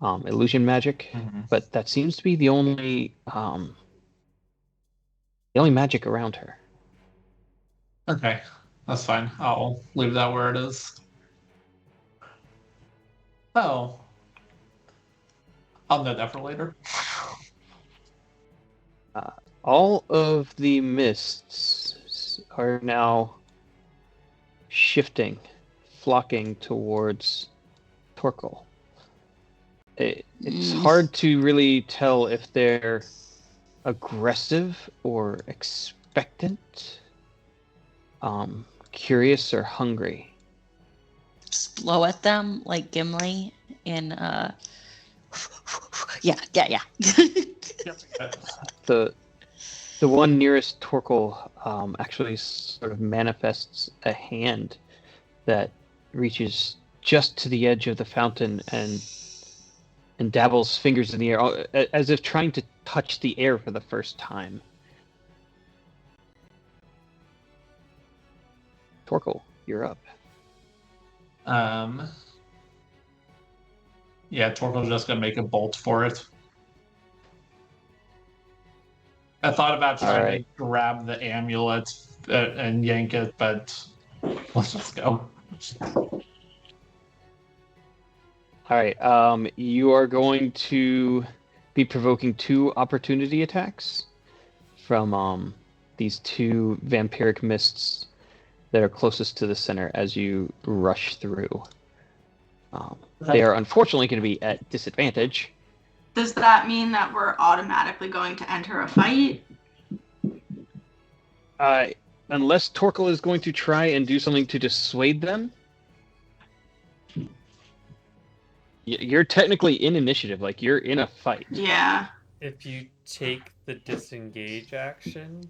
illusion magic, but that seems to be the only magic around her. Okay, that's fine. I'll leave that where it is. Oh. I'll note that for later. All of the mists are now shifting, flocking towards Torkel. It's hard to really tell if they're aggressive or expectant, curious or hungry. Just blow at them like Gimli in yeah. The one nearest Torkel actually sort of manifests a hand that reaches just to the edge of the fountain and dabbles fingers in the air, as if trying to touch the air for the first time. Torkel, you're up. Yeah, Torkel's just gonna make a bolt for it. I thought about trying to grab the amulet and yank it, but let's just go. All right. You are going to be provoking 2 opportunity attacks from these 2 vampiric mists that are closest to the center as you rush through. They are unfortunately going to be at disadvantage. Does that mean that we're automatically going to enter a fight? Unless Torkel is going to try and do something to dissuade them. You're technically in initiative, like you're in a fight. Yeah. If you take the disengage action,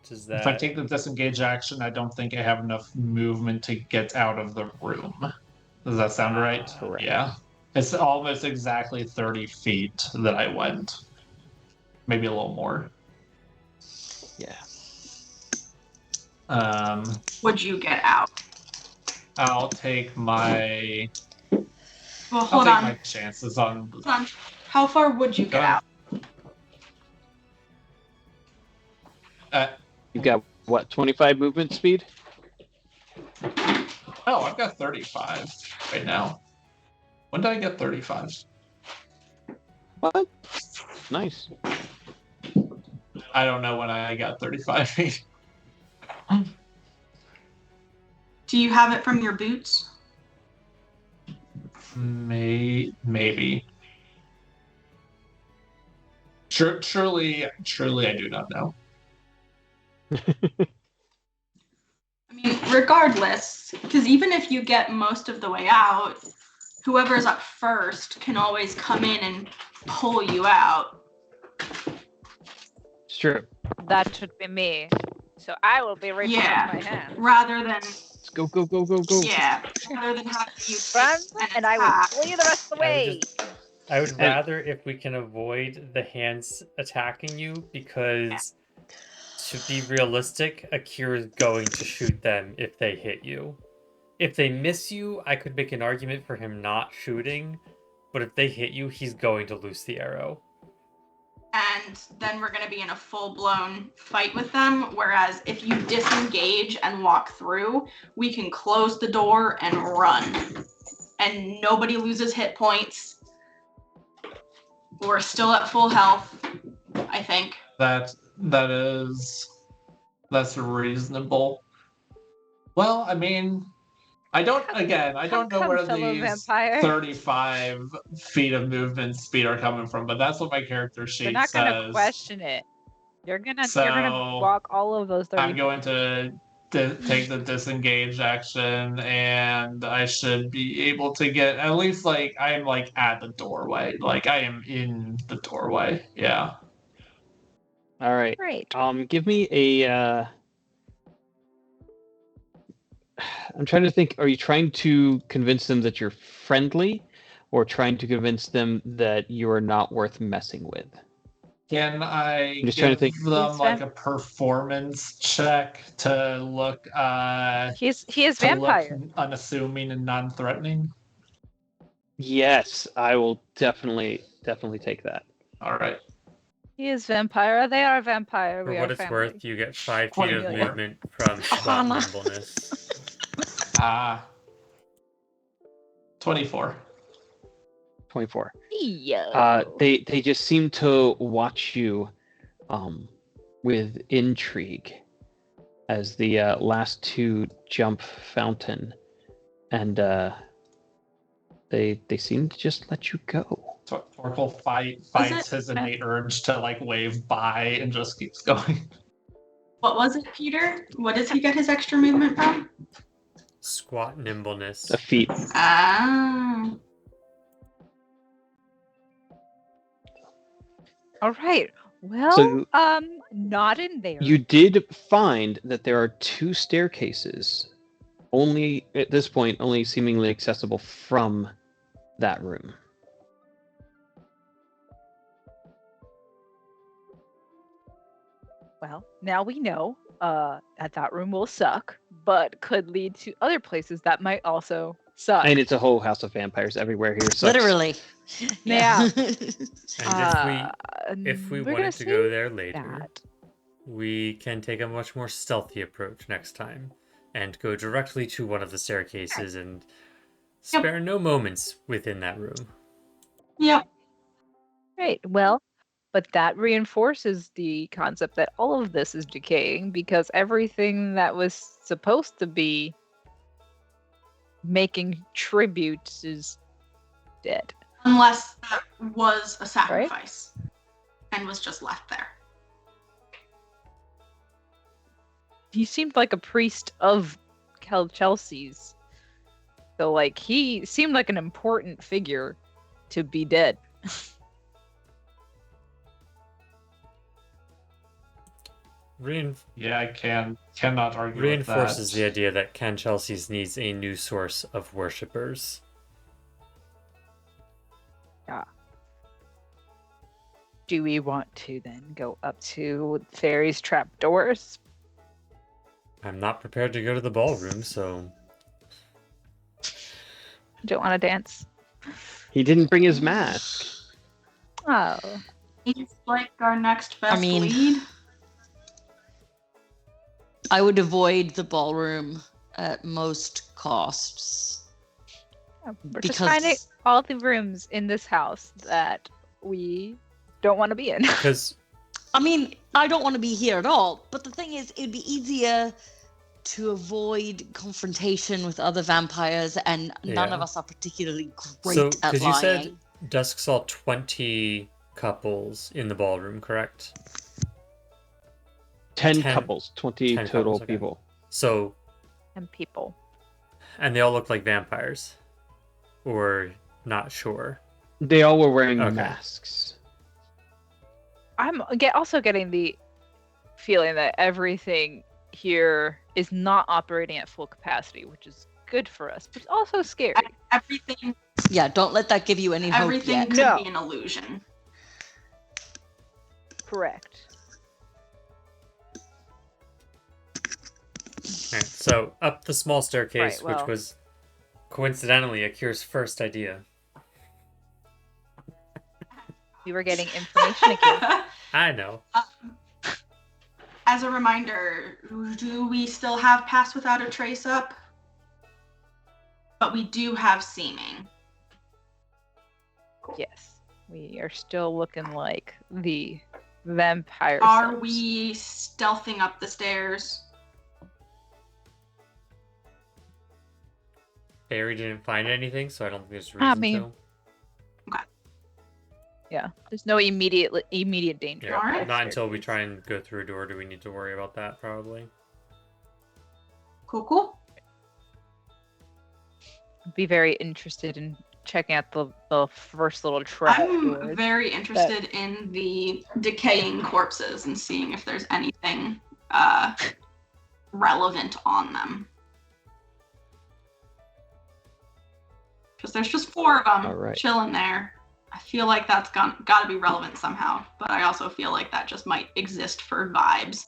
does that... If I take the disengage action, I don't think I have enough movement to get out of the room. Does that sound right? Correct. Yeah. It's almost exactly 30 feet that I went. Maybe a little more. Yeah. Would you get out? I'll take my... Well, I'll hold take on. my chances on... Hold on. How far would you get out? You've got, what, 25 movement speed? Oh, I've got 35 right now. When did I get 35? What? Nice. I don't know when I got 35 feet. Do you have it from your boots? Maybe. Surely I do not know. I mean, regardless, because even if you get most of the way out, whoever's up first can always come in and pull you out. It's true. that should be me. So I will be reaching out my hand. Rather than Let's go, go, go, go, go. rather than having you Run, an and I will attack. flee the rest of the I would way. I would And- rather if we can avoid the hands attacking you, because to be realistic, Akira's going to shoot them if they hit you. If they miss you, I could make an argument for him not shooting, but if they hit you, he's going to loose the arrow. And then we're going to be in a full-blown fight with them. Whereas if you disengage and walk through, we can close the door and run. And nobody loses hit points. We're still at full health, I think. That's reasonable. Well, I mean, I don't know where fellow these vampire. 35 feet of movement speed are coming from, but that's what my character You're sheet not gonna says. question it. You're gonna So, walk all of those 30 I'm going to take the disengage action, and I should be able to get at least I am at the doorway. I am in the doorway. Yeah. All right. Great. Give me a. I'm trying to think. Are you trying to convince them that you're friendly, or trying to convince them that you are not worth messing with? Can I I'm just trying to give think. them He's a performance check to look He is to vampire. look unassuming and non-threatening? Yes, I will definitely take that. All right. He is vampire. They are vampire. For We what are it's family. worth, you get 5 feet of 24. movement from squat Ohana. nimbleness. 24. 24. Yo. They just seem to watch you, with intrigue, as the last two jump fountain, and they seem to just let you go. Torkel fights his innate urge to wave by and just keeps going. What was it, Peter? What does he get his extra movement from? Squat nimbleness. A feat. Ah. All right. Well, So- not in there. You did find that there are two staircases, only at this point, only seemingly accessible from that room. Well, now we know that room will suck, but could lead to other places that might also suck. And it's a whole house of vampires everywhere here. Sucks. Literally. Yeah. And if we we're wanted gonna to go save there later, that. we can take a much more stealthy approach next time and go directly to one of the staircases and spare no moments within that room. Yep. Right. Well, but that reinforces the concept that all of this is decaying because everything that was supposed to be making tributes is dead. Unless that was a sacrifice and was just left there. He seemed like a priest of Chelsea's. So, he seemed like an important figure to be dead. Yeah, I cannot argue with that. Reinforces the idea that Ken Chelsea's needs a new source of worshippers. Do we want to then go up to Fairy's trapdoors? I'm not prepared to go to the ballroom, so Don't want to dance. He didn't bring his mask. Oh. He's like our next best mean- lead. I would avoid the ballroom at most costs. We're just Because- finding all the rooms in this house that we don't want to be in. because I mean, I don't want to be here at all, but the thing is, it'd be easier to avoid confrontation with other vampires, and none of Yeah. us are particularly great So, at 'cause lying. you said Dusk saw 20 couples in the ballroom, correct? 10 10 couples, 20 10 total couples, okay. people. So, And people. and they all look like vampires, or not sure. They all were wearing Okay. masks. I'm also getting the feeling that everything here is not operating at full capacity, which is good for us, but also scary. Everything Yeah, don't let that give you any hope everything yet. could No. be an illusion. Correct. Alright, so up the small staircase, Right, well- which was coincidentally Akira's first idea. We were getting information again. I know. As a reminder, do we still have Pass Without a Trace up? But we do have Seeming. Yes. We are still looking like the vampire. Are selves. we stealthing up the stairs? Barry didn't find anything, so I don't think there's I reason mean- to. Yeah. There's no immediate danger. Yeah, Alright. not until we try and go through a door do we need to worry about that, probably. Cool. I'd be very interested in checking out the first little trap I'm doors. very interested in the decaying corpses and seeing if there's anything relevant on them. Because there's just 4 of them All right. chilling there. I feel like that's got to be relevant somehow, but I also feel like that just might exist for vibes.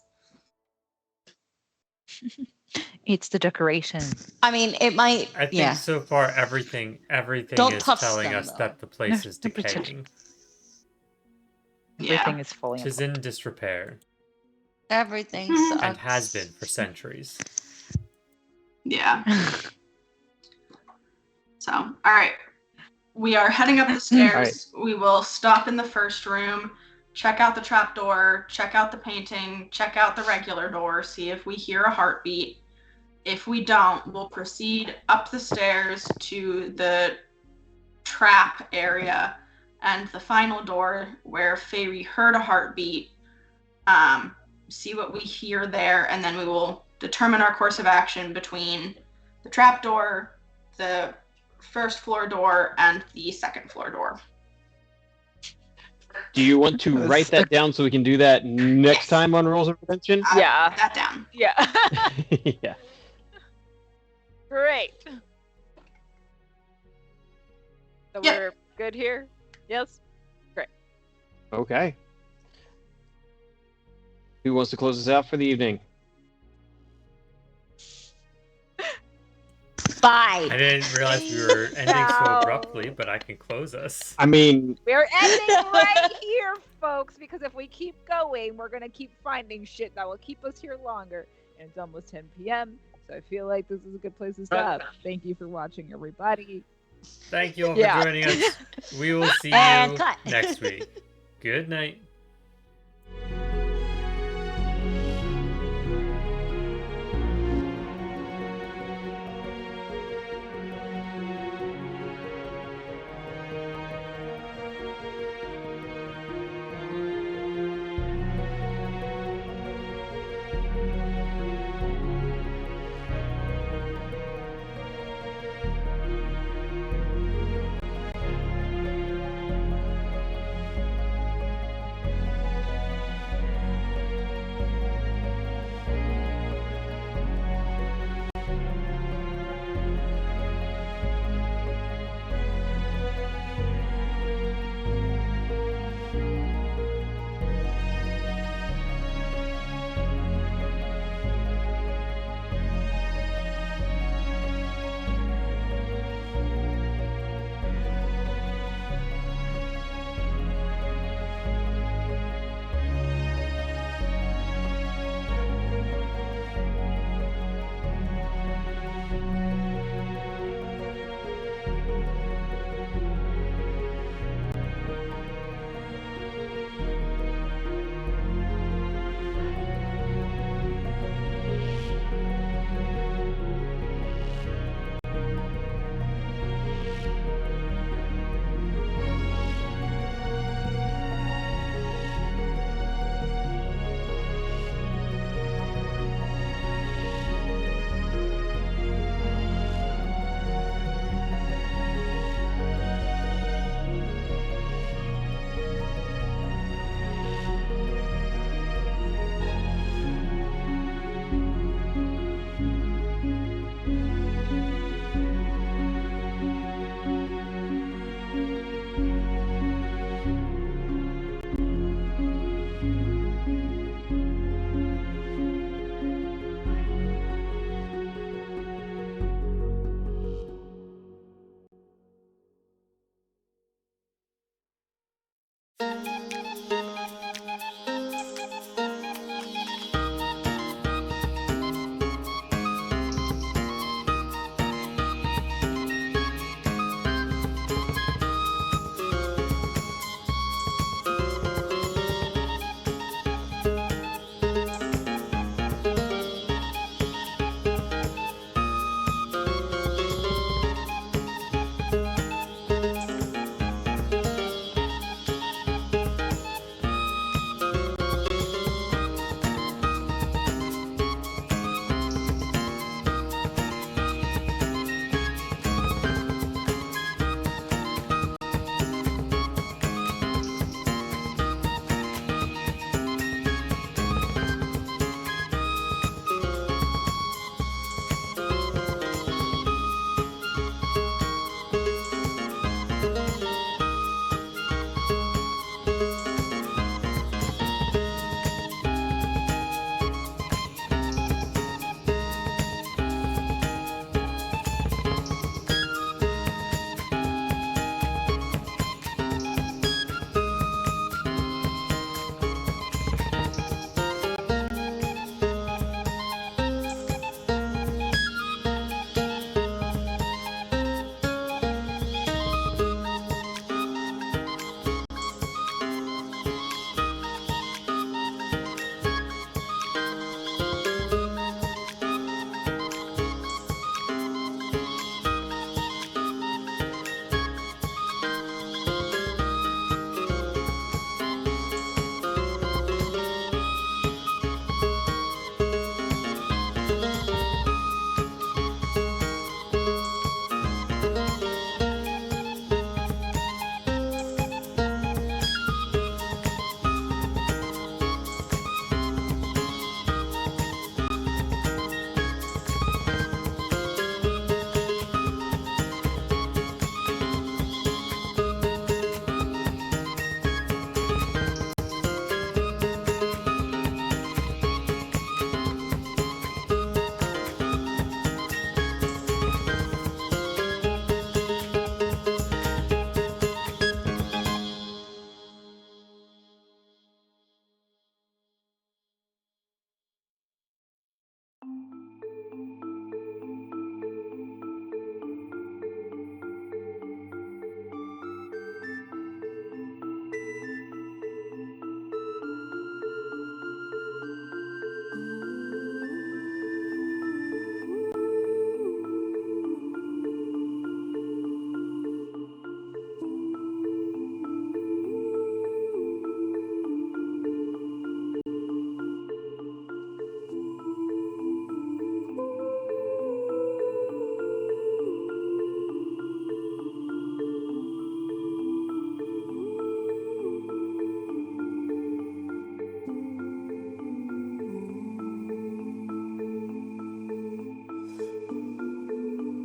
It's the decoration. I mean, it might. I think Yeah. so far everything Don't is touch telling them, us though. that the place is Don't touch it. decaying. Yeah. Everything is fully. Tis in disrepair Everything Mhm. sucks. and has been for centuries. Yeah. So, all right. We are heading up the stairs. We will stop in the first room, check out the trapdoor, check out the painting, check out the regular door, see if we hear a heartbeat. If we don't, we'll proceed up the stairs to the trap area and the final door where Fairy heard a heartbeat. See what we hear there, and then we will determine our course of action between the trapdoor, the first floor door, and the second floor door. Do you want to write that down so we can do that next time on Rolls of Redemption? I'll Yeah. write that down. Yeah. Yeah. Great. So Yep. we're good here? Yes? Okay. Who wants to close us out for the evening? Bye. I didn't realize we were ending so Wow. abruptly, but I can close us. I mean, We're ending right here, folks, because if we keep going, we're going to keep finding shit that will keep us here longer. And it's almost 10 p.m., so I feel like this is a good place to stop. Thank you for watching, everybody. Thank you all for Yeah. joining us. We will see And you cut. next week. Good night.